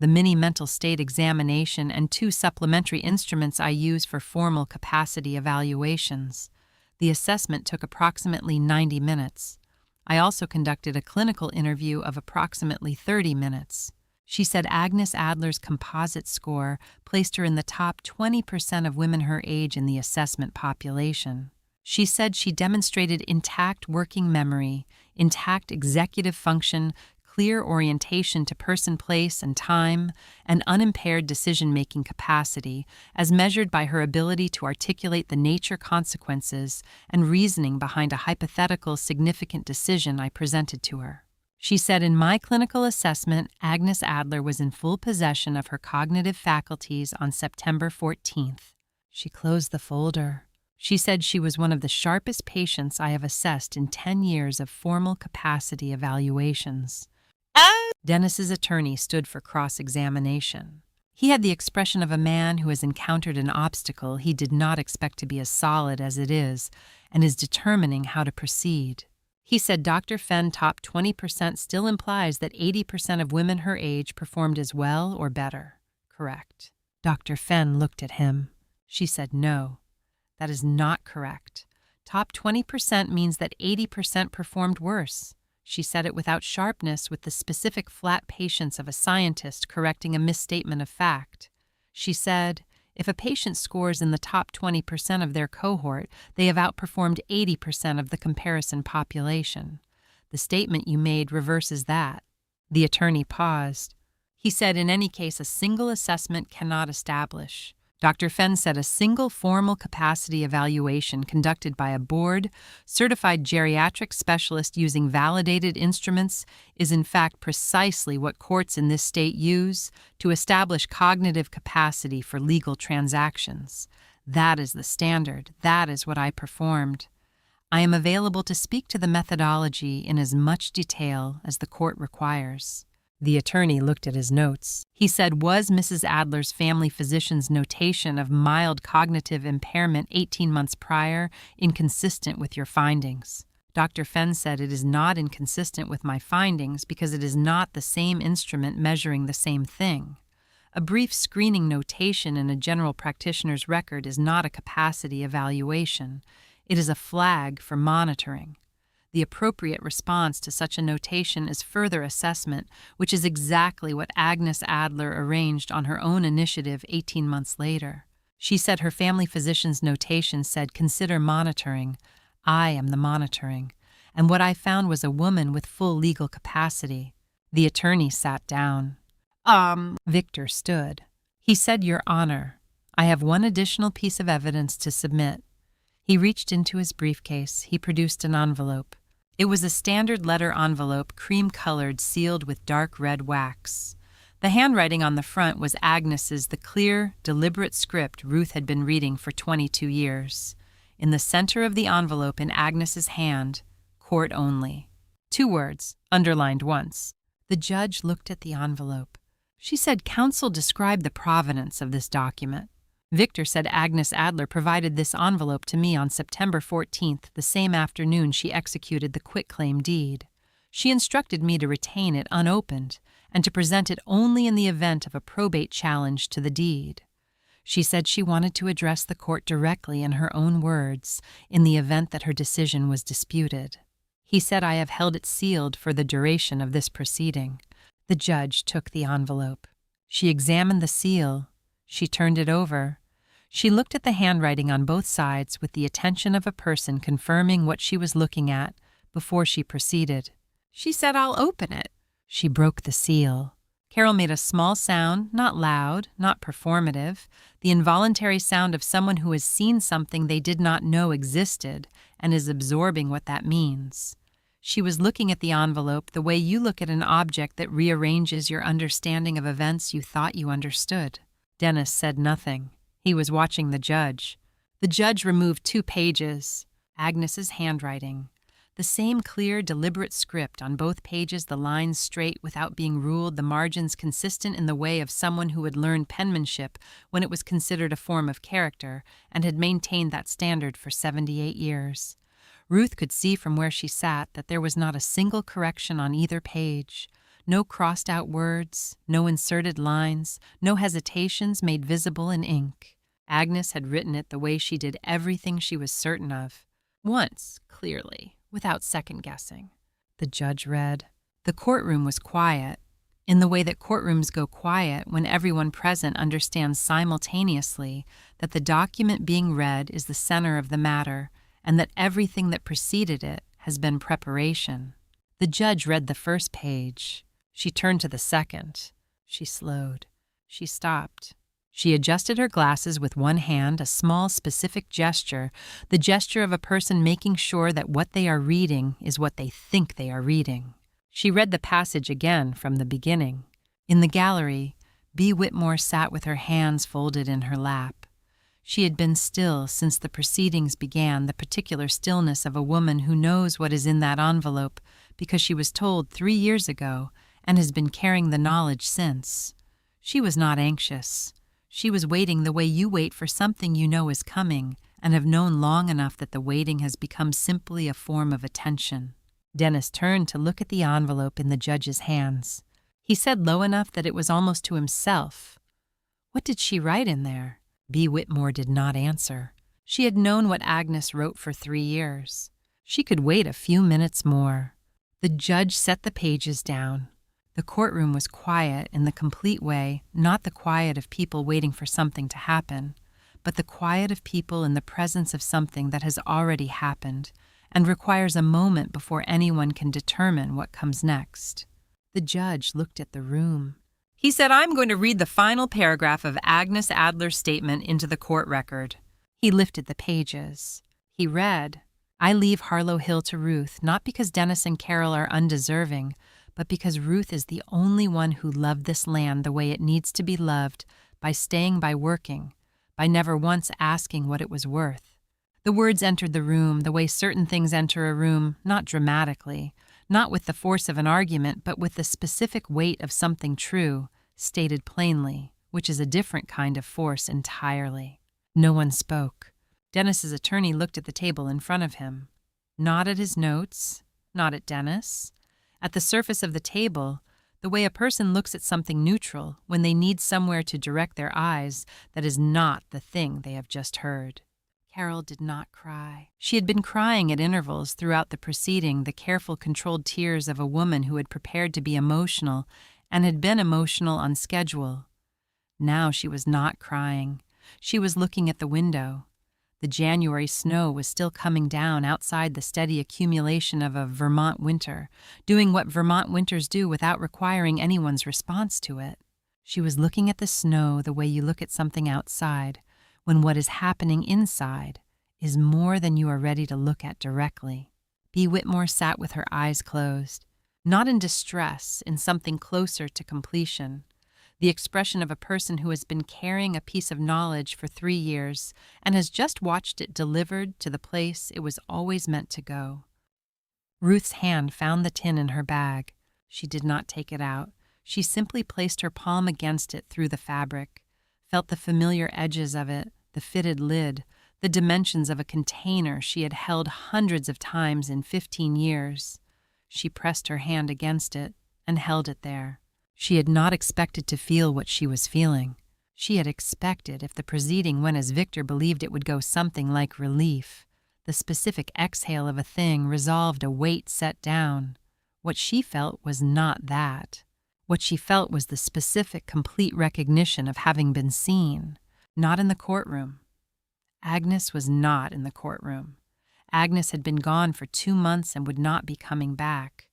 the mini mental state examination, and 2 supplementary instruments I use for formal capacity evaluations. The assessment took approximately 90 minutes. I also conducted a clinical interview of approximately 30 minutes. She said Agnes Adler's composite score placed her in the top 20% of women her age in the assessment population. She said she demonstrated intact working memory, intact executive function, clear orientation to person, place, and time, and unimpaired decision-making capacity, as measured by her ability to articulate the nature, consequences, and reasoning behind a hypothetical significant decision I presented to her. She said, in my clinical assessment, Agnes Adler was in full possession of her cognitive faculties on September 14th. She closed the folder. She said she was one of the sharpest patients I have assessed in 10 years of formal capacity evaluations. Dennis's attorney stood for cross-examination. He had the expression of a man who has encountered an obstacle he did not expect to be as solid as it is and is determining how to proceed. He said Dr. Fenn top 20% still implies that 80% of women her age performed as well or better. Correct. Dr. Fenn looked at him. She said no. That is not correct. Top 20% means that 80% performed worse. She said it without sharpness, with the specific flat patience of a scientist correcting a misstatement of fact. She said, if a patient scores in the top 20% of their cohort, they have outperformed 80% of the comparison population. The statement you made reverses that. The attorney paused. He said, in any case, a single assessment cannot establish. Dr. Fenn said a single formal capacity evaluation conducted by a board-certified geriatric specialist using validated instruments is in fact precisely what courts in this state use to establish cognitive capacity for legal transactions. That is the standard. That is what I performed. I am available to speak to the methodology in as much detail as the court requires. The attorney looked at his notes. He said, was Mrs. Adler's family physician's notation of mild cognitive impairment 18 months prior inconsistent with your findings? Dr. Fenn said it is not inconsistent with my findings because it is not the same instrument measuring the same thing. A brief screening notation in a general practitioner's record is not a capacity evaluation. It is a flag for monitoring. The appropriate response to such a notation is further assessment, which is exactly what Agnes Adler arranged on her own initiative 18 months later. She said her family physician's notation said, consider monitoring. I am the monitoring. And what I found was a woman with full legal capacity. The attorney sat down. Victor stood. He said, Your Honor, I have one additional piece of evidence to submit. He reached into his briefcase. He produced an envelope. It was a standard letter envelope, cream-colored, sealed with dark red wax. The handwriting on the front was Agnes's, the clear, deliberate script Ruth had been reading for 22 years. In the center of the envelope, in Agnes's hand, court only. 2 words, underlined once. The judge looked at the envelope. She said counsel described the provenance of this document. Victor said Agnes Adler provided this envelope to me on September 14th, the same afternoon she executed the quitclaim deed. She instructed me to retain it unopened and to present it only in the event of a probate challenge to the deed. She said she wanted to address the court directly in her own words in the event that her decision was disputed. He said I have held it sealed for the duration of this proceeding. The judge took the envelope. She examined the seal. She turned it over. She looked at the handwriting on both sides with the attention of a person confirming what she was looking at before she proceeded. She said, I'll open it. She broke the seal. Carol made a small sound, not loud, not performative, the involuntary sound of someone who has seen something they did not know existed and is absorbing what that means. She was looking at the envelope the way you look at an object that rearranges your understanding of events you thought you understood. Dennis said nothing. He was watching the judge. The judge removed 2 pages. Agnes's handwriting. The same clear, deliberate script on both pages, the lines straight without being ruled, the margins consistent in the way of someone who had learned penmanship when it was considered a form of character and had maintained that standard for 78 years. Ruth could see from where she sat that there was not a single correction on either page. No crossed-out words, no inserted lines, no hesitations made visible in ink. Agnes had written it the way she did everything she was certain of. Once, clearly, without second-guessing. The judge read. The courtroom was quiet, in the way that courtrooms go quiet when everyone present understands simultaneously that the document being read is the center of the matter and that everything that preceded it has been preparation. The judge read the first page. She turned to the second. She slowed. She stopped. She adjusted her glasses with one hand, a small, specific gesture, the gesture of a person making sure that what they are reading is what they think they are reading. She read the passage again from the beginning. In the gallery, B. Whitmore sat with her hands folded in her lap. She had been still since the proceedings began, the particular stillness of a woman who knows what is in that envelope because she was told 3 years ago and has been carrying the knowledge since. She was not anxious. She was waiting the way you wait for something you know is coming and have known long enough that the waiting has become simply a form of attention. Dennis turned to look at the envelope in the judge's hands. He said low enough that it was almost to himself. What did she write in there? B. Whitmore did not answer. She had known what Agnes wrote for 3 years. She could wait a few minutes more. The judge set the pages down. The courtroom was quiet in the complete way, not the quiet of people waiting for something to happen, but the quiet of people in the presence of something that has already happened and requires a moment before anyone can determine what comes next. The judge looked at the room. He said, "I'm going to read the final paragraph of Agnes Adler's statement into the court record." He lifted the pages. He read, "I leave Harlow Hill to Ruth, not because Dennis and Carol are undeserving, but because Ruth is the only one who loved this land the way it needs to be loved, by staying, by working, by never once asking what it was worth." The words entered the room the way certain things enter a room, not dramatically, not with the force of an argument, but with the specific weight of something true, stated plainly, which is a different kind of force entirely. No one spoke. Dennis's attorney looked at the table in front of him. Not at his notes, not at Dennis. At the surface of the table, the way a person looks at something neutral when they need somewhere to direct their eyes that is not the thing they have just heard. Carol did not cry. She had been crying at intervals throughout the proceeding, the careful, controlled tears of a woman who had prepared to be emotional and had been emotional on schedule. Now she was not crying. She was looking at the window. The January snow was still coming down outside the steady accumulation of a Vermont winter, doing what Vermont winters do without requiring anyone's response to it. She was looking at the snow the way you look at something outside, when what is happening inside is more than you are ready to look at directly. B. Whitmore sat with her eyes closed, not in distress, in something closer to completion, the expression of a person who has been carrying a piece of knowledge for 3 years and has just watched it delivered to the place it was always meant to go. Ruth's hand found the tin in her bag. She did not take it out. She simply placed her palm against it through the fabric, felt the familiar edges of it, the fitted lid, the dimensions of a container she had held hundreds of times in 15 years. She pressed her hand against it and held it there. She had not expected to feel what she was feeling. She had expected, if the proceeding went as Victor believed it would go, something like relief. The specific exhale of a thing resolved a weight set down. What she felt was not that. What she felt was the specific, complete recognition of having been seen, not in the courtroom. Agnes was not in the courtroom. Agnes had been gone for 2 months and would not be coming back.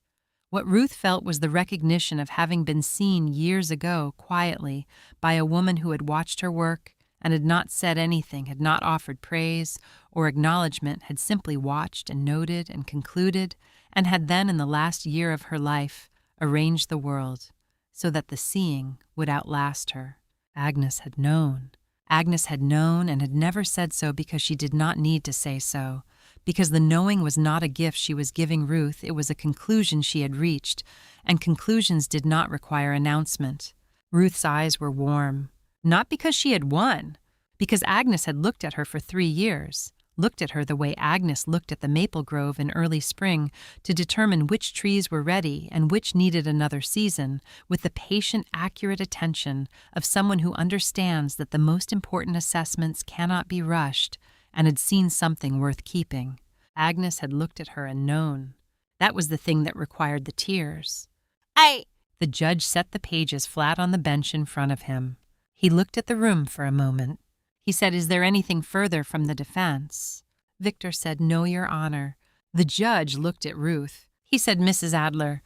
What Ruth felt was the recognition of having been seen years ago, quietly, by a woman who had watched her work and had not said anything, had not offered praise or acknowledgement, had simply watched and noted and concluded, and had then, in the last year of her life, arranged the world so that the seeing would outlast her. Agnes had known. Agnes had known and had never said so because she did not need to say so. Because the knowing was not a gift she was giving Ruth, it was a conclusion she had reached, and conclusions did not require announcement. Ruth's eyes were warm, not because she had won, because Agnes had looked at her for 3 years, looked at her the way Agnes looked at the maple grove in early spring to determine which trees were ready and which needed another season, with the patient, accurate attention of someone who understands that the most important assessments cannot be rushed and had seen something worth keeping. Agnes had looked at her and known. That was the thing that required the tears. The judge set the pages flat on the bench in front of him. He looked at the room for a moment. He said, "Is there anything further from the defense?" Victor said, "No, Your Honor." The judge looked at Ruth. He said, "Mrs. Adler,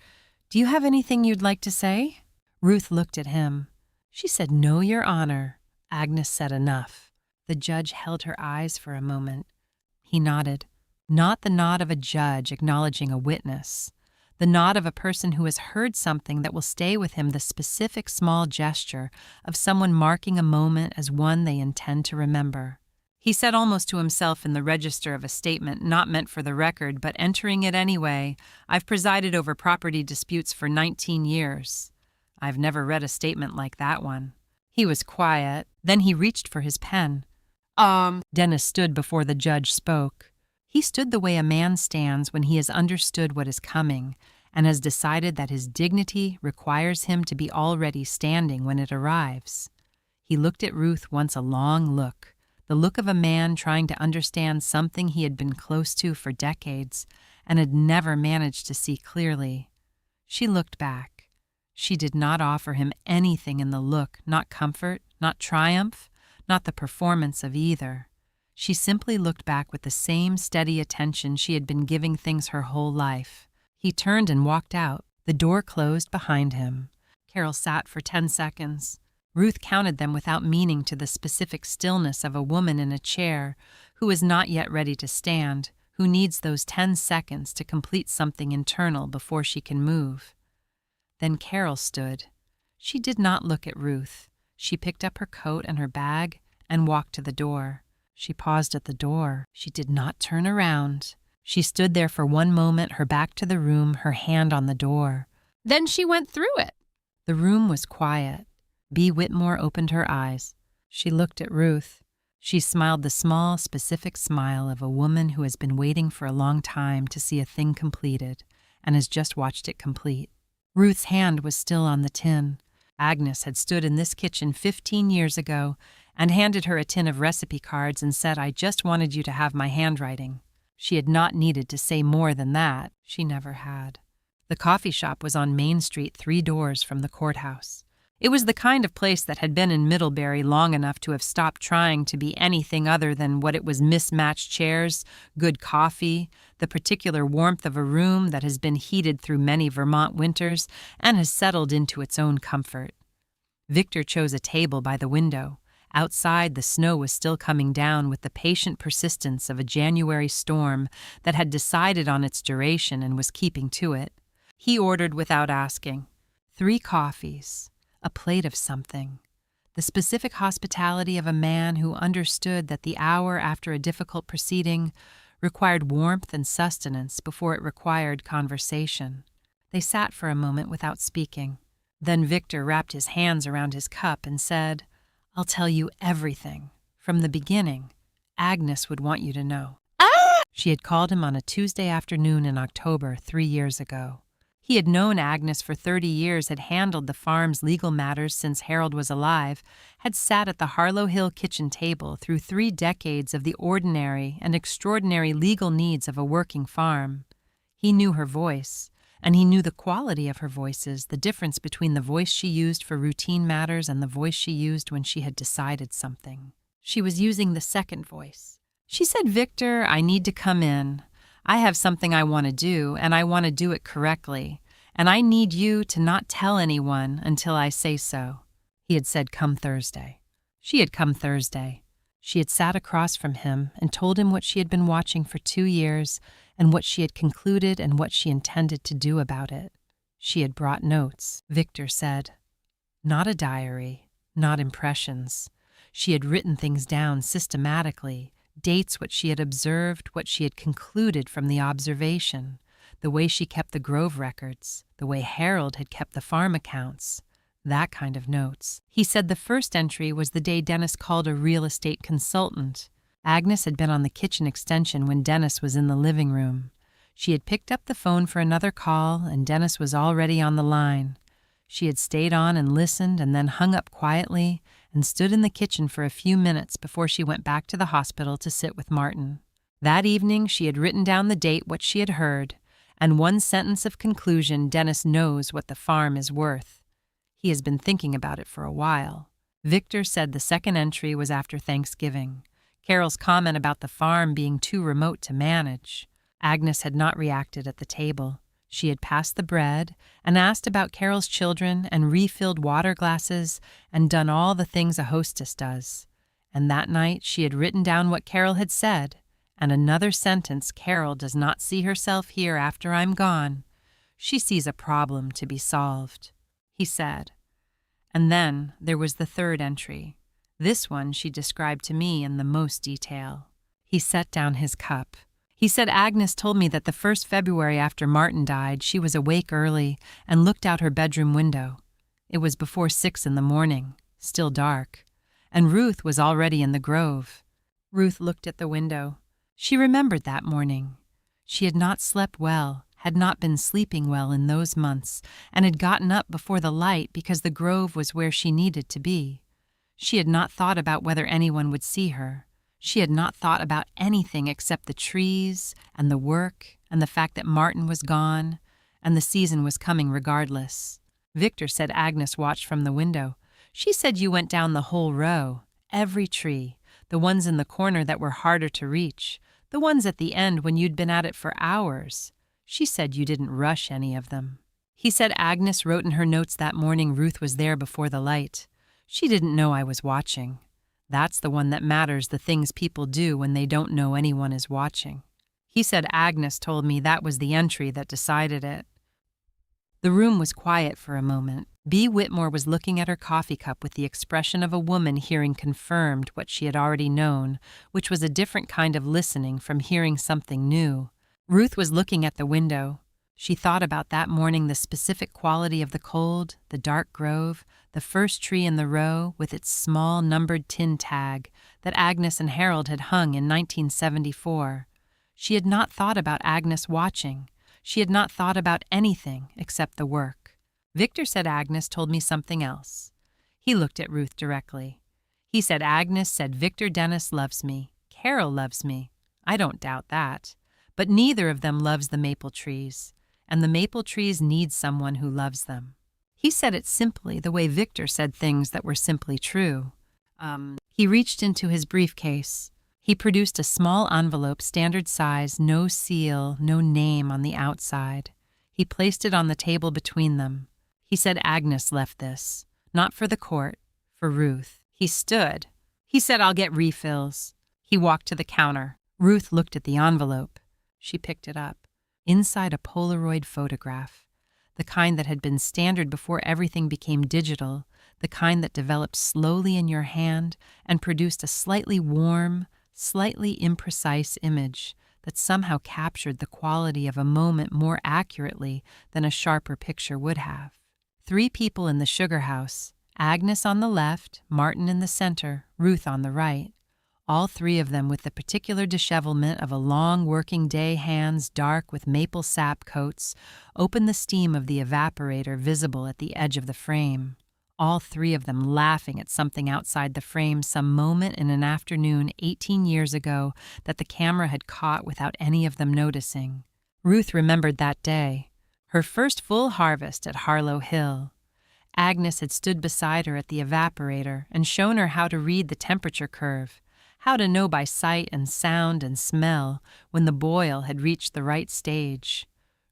do you have anything you'd like to say?" Ruth looked at him. She said, "No, Your Honor." Agnes said, "Enough." The judge held her eyes for a moment. He nodded. Not the nod of a judge acknowledging a witness. The nod of a person who has heard something that will stay with him, the specific small gesture of someone marking a moment as one they intend to remember. He said almost to himself in the register of a statement not meant for the record, but entering it anyway, "I've presided over property disputes for 19 years. I've never read a statement like that one." He was quiet. Then he reached for his pen. Dennis stood before the judge spoke. He stood the way a man stands when he has understood what is coming and has decided that his dignity requires him to be already standing when it arrives. He looked at Ruth once, a long look, the look of a man trying to understand something he had been close to for decades and had never managed to see clearly. She looked back. She did not offer him anything in the look, not comfort, not triumph, not the performance of either. She simply looked back with the same steady attention she had been giving things her whole life. He turned and walked out. The door closed behind him. Carol sat for 10 seconds. Ruth counted them without meaning to the specific stillness of a woman in a chair who is not yet ready to stand, who needs those 10 seconds to complete something internal before she can move. Then Carol stood. She did not look at Ruth. She picked up her coat and her bag and walked to the door. She paused at the door. She did not turn around. She stood there for one moment, her back to the room, her hand on the door. Then she went through it. The room was quiet. Bea Whitmore opened her eyes. She looked at Ruth. She smiled the small, specific smile of a woman who has been waiting for a long time to see a thing completed and has just watched it complete. Ruth's hand was still on the tin. Agnes had stood in this kitchen 15 years ago and handed her a tin of recipe cards and said, "I just wanted you to have my handwriting." She had not needed to say more than that. She never had. The coffee shop was on Main Street, 3 doors from the courthouse. It was the kind of place that had been in Middlebury long enough to have stopped trying to be anything other than what it was: mismatched chairs, good coffee, the particular warmth of a room that has been heated through many Vermont winters and has settled into its own comfort. Victor chose a table by the window. Outside, the snow was still coming down with the patient persistence of a January storm that had decided on its duration and was keeping to it. He ordered without asking. 3 coffees, a plate of something. The specific hospitality of a man who understood that the hour after a difficult proceeding required warmth and sustenance before it required conversation. They sat for a moment without speaking. Then Victor wrapped his hands around his cup and said, "I'll tell you everything. From the beginning, Agnes would want you to know." She had called him on a Tuesday afternoon in October 3 years ago. He had known Agnes for 30 years, had handled the farm's legal matters since Harold was alive, had sat at the Harlow Hill kitchen table through 3 decades of the ordinary and extraordinary legal needs of a working farm. He knew her voice, and he knew the quality of her voices, the difference between the voice she used for routine matters and the voice she used when she had decided something. She was using the second voice. She said, "Victor, I need to come in. I have something I want to do, and I want to do it correctly, and I need you to not tell anyone until I say so." He had said, "Come Thursday." She had come Thursday. She had sat across from him and told him what she had been watching for 2 years and what she had concluded and what she intended to do about it. She had brought notes, Victor said. Not a diary, not impressions. She had written things down systematically, dates, what she had observed, what she had concluded from the observation, the way she kept the Grove records, the way Harold had kept the farm accounts, that kind of notes. He said the first entry was the day Dennis called a real estate consultant. Agnes had been on the kitchen extension when Dennis was in the living room. She had picked up the phone for another call, and Dennis was already on the line. She had stayed on and listened and then hung up quietly and stood in the kitchen for a few minutes before she went back to the hospital to sit with Martin. That evening, she had written down the date, what she had heard, and one sentence of conclusion: Dennis knows what the farm is worth. He has been thinking about it for a while. Victor said the second entry was after Thanksgiving. Carol's comment about the farm being too remote to manage. Agnes had not reacted at the table. She had passed the bread and asked about Carol's children and refilled water glasses and done all the things a hostess does. And that night she had written down what Carol had said, and another sentence: Carol does not see herself here after I'm gone. She sees a problem to be solved, he said. And then there was the third entry. This one she described to me in the most detail. He set down his cup. He said, Agnes told me that the first February after Martin died, she was awake early and looked out her bedroom window. It was before 6 a.m, still dark, and Ruth was already in the grove. Ruth looked at the window. She remembered that morning. She had not slept well, had not been sleeping well in those months, and had gotten up before the light because the grove was where she needed to be. She had not thought about whether anyone would see her. She had not thought about anything except the trees and the work and the fact that Martin was gone and the season was coming regardless. Victor said Agnes watched from the window. She said you went down the whole row, every tree, the ones in the corner that were harder to reach, the ones at the end when you'd been at it for hours. She said you didn't rush any of them. He said Agnes wrote in her notes that morning Ruth was there before the light. She didn't know I was watching. That's the one that matters, the things people do when they don't know anyone is watching. He said Agnes told me that was the entry that decided it. The room was quiet for a moment. Bea Whitmore was looking at her coffee cup with the expression of a woman hearing confirmed what she had already known, which was a different kind of listening from hearing something new. Ruth was looking at the window. She thought about that morning, the specific quality of the cold, the dark grove, the first tree in the row with its small numbered tin tag that Agnes and Harold had hung in 1974. She had not thought about Agnes watching. She had not thought about anything except the work. Victor said Agnes told me something else. He looked at Ruth directly. He said Agnes said Victor Dennis loves me. Carol loves me. I don't doubt that. But neither of them loves the maple trees, and the maple trees need someone who loves them. He said it simply, the way Victor said things that were simply true. He reached into his briefcase. He produced a small envelope, standard size, no seal, no name on the outside. He placed it on the table between them. He said Agnes left this, not for the court, for Ruth. He stood. He said, I'll get refills. He walked to the counter. Ruth looked at the envelope. She picked it up. Inside, a Polaroid photograph, the kind that had been standard before everything became digital, the kind that developed slowly in your hand and produced a slightly warm, slightly imprecise image that somehow captured the quality of a moment more accurately than a sharper picture would have. 3 people in the sugar house, Agnes on the left, Martin in the center, Ruth on the right. All 3 of them with the particular dishevelment of a long working day, hands dark with maple sap coats, open the steam of the evaporator visible at the edge of the frame. All 3 of them laughing at something outside the frame, some moment in an afternoon 18 years ago that the camera had caught without any of them noticing. Ruth remembered that day, her first full harvest at Harlow Hill. Agnes had stood beside her at the evaporator and shown her how to read the temperature curve, how to know by sight and sound and smell when the boil had reached the right stage.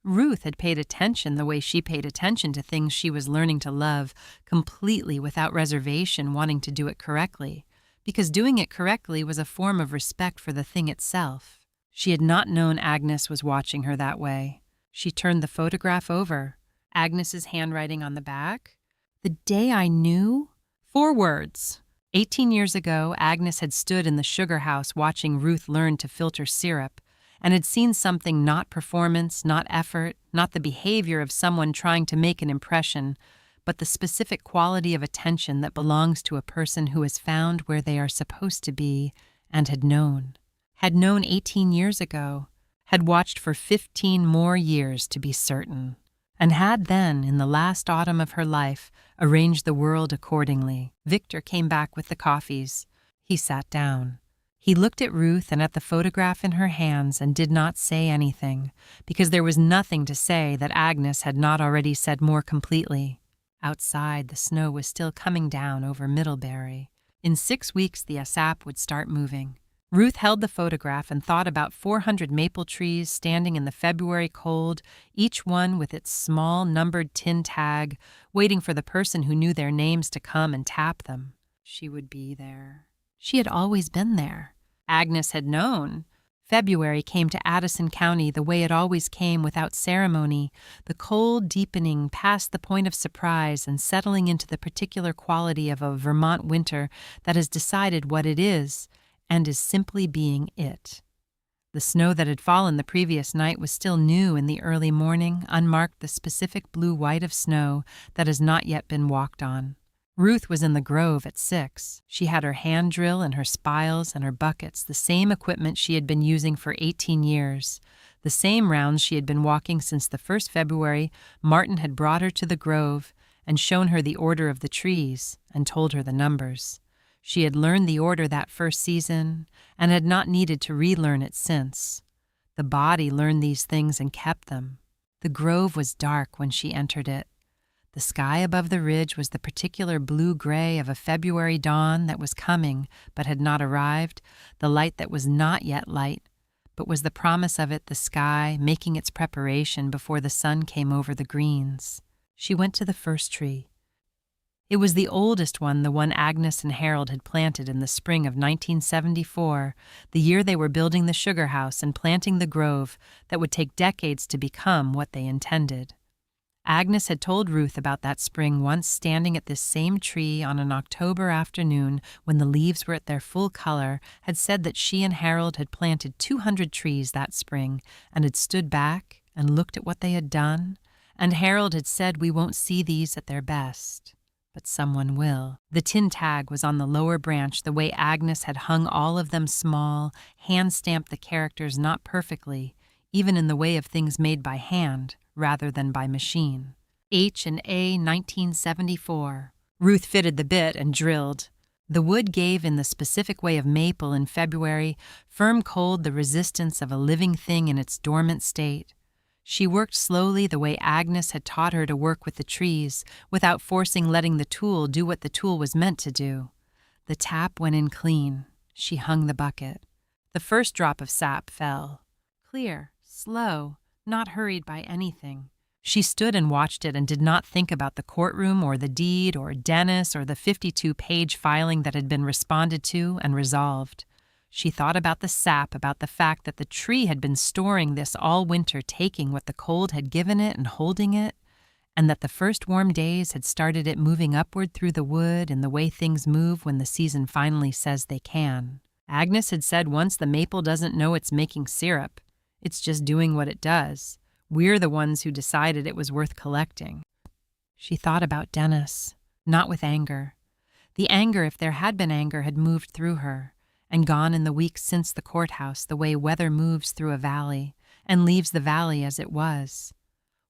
Ruth had paid attention the way she paid attention to things she was learning to love, completely without reservation, wanting to do it correctly, because doing it correctly was a form of respect for the thing itself. She had not known Agnes was watching her that way. She turned the photograph over. Agnes's handwriting on the back. The day I knew? 4 words. 18 years ago, Agnes had stood in the sugar house watching Ruth learn to filter syrup, and had seen something, not performance, not effort, not the behavior of someone trying to make an impression, but the specific quality of attention that belongs to a person who has found where they are supposed to be and had known. Had known 18 years ago, had watched for 15 more years to be certain, and had then, in the last autumn of her life, arranged the world accordingly. Victor came back with the coffees. He sat down. He looked at Ruth and at the photograph in her hands and did not say anything, because there was nothing to say that Agnes had not already said more completely. Outside, the snow was still coming down over Middlebury. In 6 weeks, the ASAP would start moving. Ruth held the photograph and thought about 400 maple trees standing in the February cold, each one with its small numbered tin tag, waiting for the person who knew their names to come and tap them. She would be there. She had always been there. Agnes had known. February came to Addison County the way it always came, without ceremony, the cold deepening past the point of surprise and settling into the particular quality of a Vermont winter that has decided what it is, and is simply being it. The snow that had fallen the previous night was still new in the early morning, unmarked the specific blue-white of snow that has not yet been walked on. Ruth was in the grove at 6. She had her hand drill and her spiles and her buckets, the same equipment she had been using for 18 years, the same rounds she had been walking since the first February Martin had brought her to the grove and shown her the order of the trees and told her the numbers. She had learned the order that first season and had not needed to relearn it since. The body learned these things and kept them. The grove was dark when she entered it. The sky above the ridge was the particular blue-gray of a February dawn that was coming but had not arrived, the light that was not yet light, but was the promise of it, the sky making its preparation before the sun came over the greens. She went to the first tree. It was the oldest one, the one Agnes and Harold had planted in the spring of 1974, the year they were building the sugar house and planting the grove that would take decades to become what they intended. Agnes had told Ruth about that spring once, standing at this same tree on an October afternoon when the leaves were at their full color, had said that she and Harold had planted 200 trees that spring and had stood back and looked at what they had done, and Harold had said, "We won't see these at their best, but someone will." The tin tag was on the lower branch, the way Agnes had hung all of them small, hand-stamped the characters not perfectly, even in the way of things made by hand rather than by machine. H&A 1974. Ruth fitted the bit and drilled. The wood gave in the specific way of maple in February, firm cold, the resistance of a living thing in its dormant state. She worked slowly the way Agnes had taught her to work with the trees, without forcing, letting the tool do what the tool was meant to do. The tap went in clean. She hung the bucket. The first drop of sap fell. Clear, slow, not hurried by anything. She stood and watched it and did not think about the courtroom or the deed or Dennis or the 52-page filing that had been responded to and resolved. She thought about the sap, about the fact that the tree had been storing this all winter, taking what the cold had given it and holding it, and that the first warm days had started it moving upward through the wood in the way things move when the season finally says they can. Agnes had said once, the maple doesn't know it's making syrup. It's just doing what it does. We're the ones who decided it was worth collecting. She thought about Dennis, not with anger. The anger, if there had been anger, had moved through her and gone in the weeks since the courthouse, the way weather moves through a valley and leaves the valley as it was.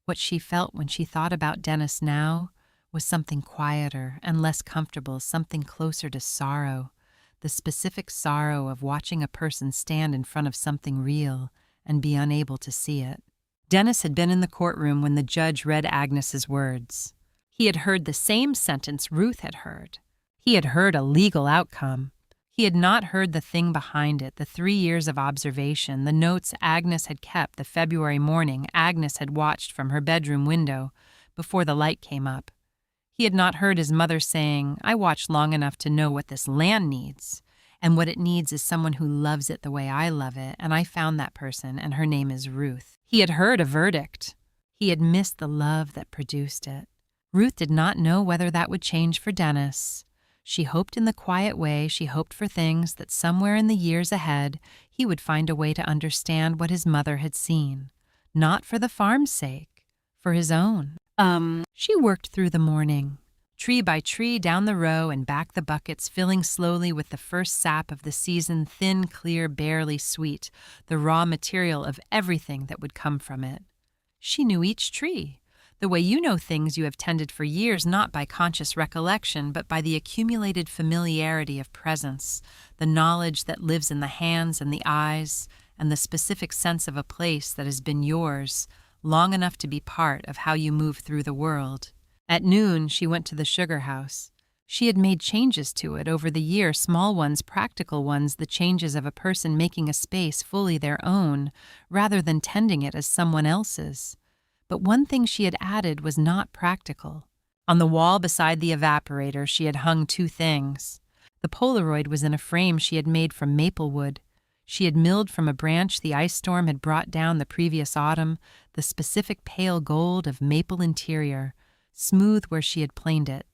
What she felt when she thought about Dennis now was something quieter and less comfortable, something closer to sorrow, the specific sorrow of watching a person stand in front of something real and be unable to see it. Dennis had been in the courtroom when the judge read Agnes's words. He had heard the same sentence Ruth had heard. He had heard a legal outcome. He had not heard the thing behind it, the 3 years of observation, the notes Agnes had kept the February morning Agnes had watched from her bedroom window before the light came up. He had not heard his mother saying, "I watched long enough to know what this land needs. And what it needs is someone who loves it the way I love it, and I found that person, and her name is Ruth." He had heard a verdict. He had missed the love that produced it. Ruth did not know whether that would change for Dennis. She hoped in the quiet way she hoped for things, that somewhere in the years ahead he would find a way to understand what his mother had seen. Not for the farm's sake, for his own. She worked through the morning, Tree by tree down the row and back the buckets, filling slowly with the first sap of the season, thin, clear, barely sweet, the raw material of everything that would come from it. She knew each tree, the way you know things you have tended for years, not by conscious recollection, but by the accumulated familiarity of presence, the knowledge that lives in the hands and the eyes, and the specific sense of a place that has been yours long enough to be part of how you move through the world. At noon, she went to the sugar house. She had made changes to it over the year, small ones, practical ones, the changes of a person making a space fully their own, rather than tending it as someone else's. But one thing she had added was not practical. On the wall beside the evaporator, she had hung two things. The Polaroid was in a frame she had made from maple wood. She had milled from a branch the ice storm had brought down the previous autumn, the specific pale gold of maple interior, smooth where she had planed it.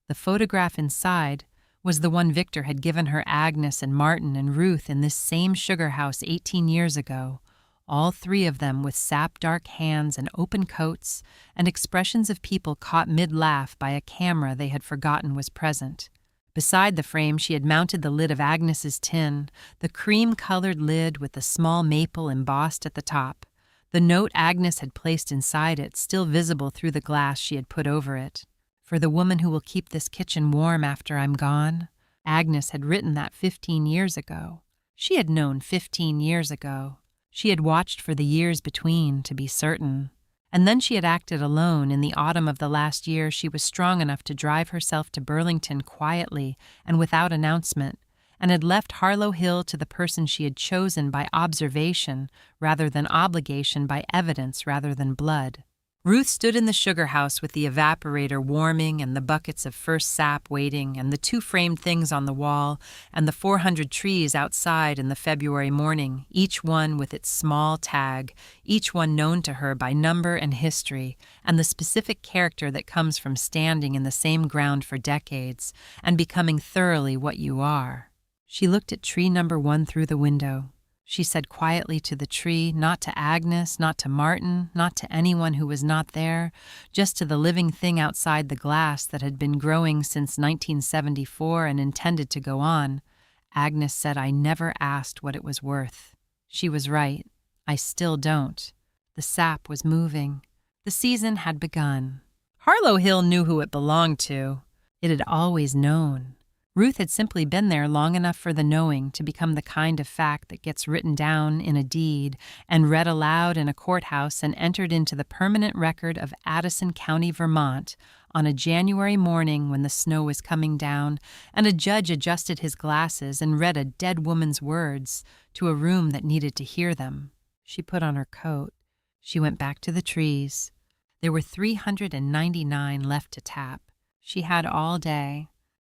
The photograph inside was the one Victor had given her, Agnes and Martin and Ruth, in this same sugar house 18 years ago, all three of them with sap-dark hands and open coats and expressions of people caught mid-laugh by a camera they had forgotten was present. Beside the frame, she had mounted the lid of Agnes's tin, the cream-colored lid with the small maple embossed at the top. The note Agnes had placed inside it, still visible through the glass she had put over it. "For the woman who will keep this kitchen warm after I'm gone." Agnes had written that 15 years ago. She had known 15 years ago. She had watched for the years between, to be certain. And then she had acted alone. In the autumn of the last year, she was strong enough to drive herself to Burlington quietly and without announcement, and had left Harlow Hill to the person she had chosen by observation rather than obligation, by evidence rather than blood. Ruth stood in the sugar house with the evaporator warming and the buckets of first sap waiting and the two framed things on the wall and the 400 trees outside in the February morning, each one with its small tag, each one known to her by number and history and the specific character that comes from standing in the same ground for decades and becoming thoroughly what you are. She looked at tree number 1 through the window. She said quietly to the tree, not to Agnes, not to Martin, not to anyone who was not there, just to the living thing outside the glass that had been growing since 1974 and intended to go on. Agnes said, "I never asked what it was worth." She was right. I still don't. The sap was moving. The season had begun. Harlow Hill knew who it belonged to. It had always known. Ruth had simply been there long enough for the knowing to become the kind of fact that gets written down in a deed and read aloud in a courthouse and entered into the permanent record of Addison County, Vermont, on a January morning when the snow was coming down and a judge adjusted his glasses and read a dead woman's words to a room that needed to hear them. She put on her coat. She went back to the trees. There were 399 left to tap. She had all day.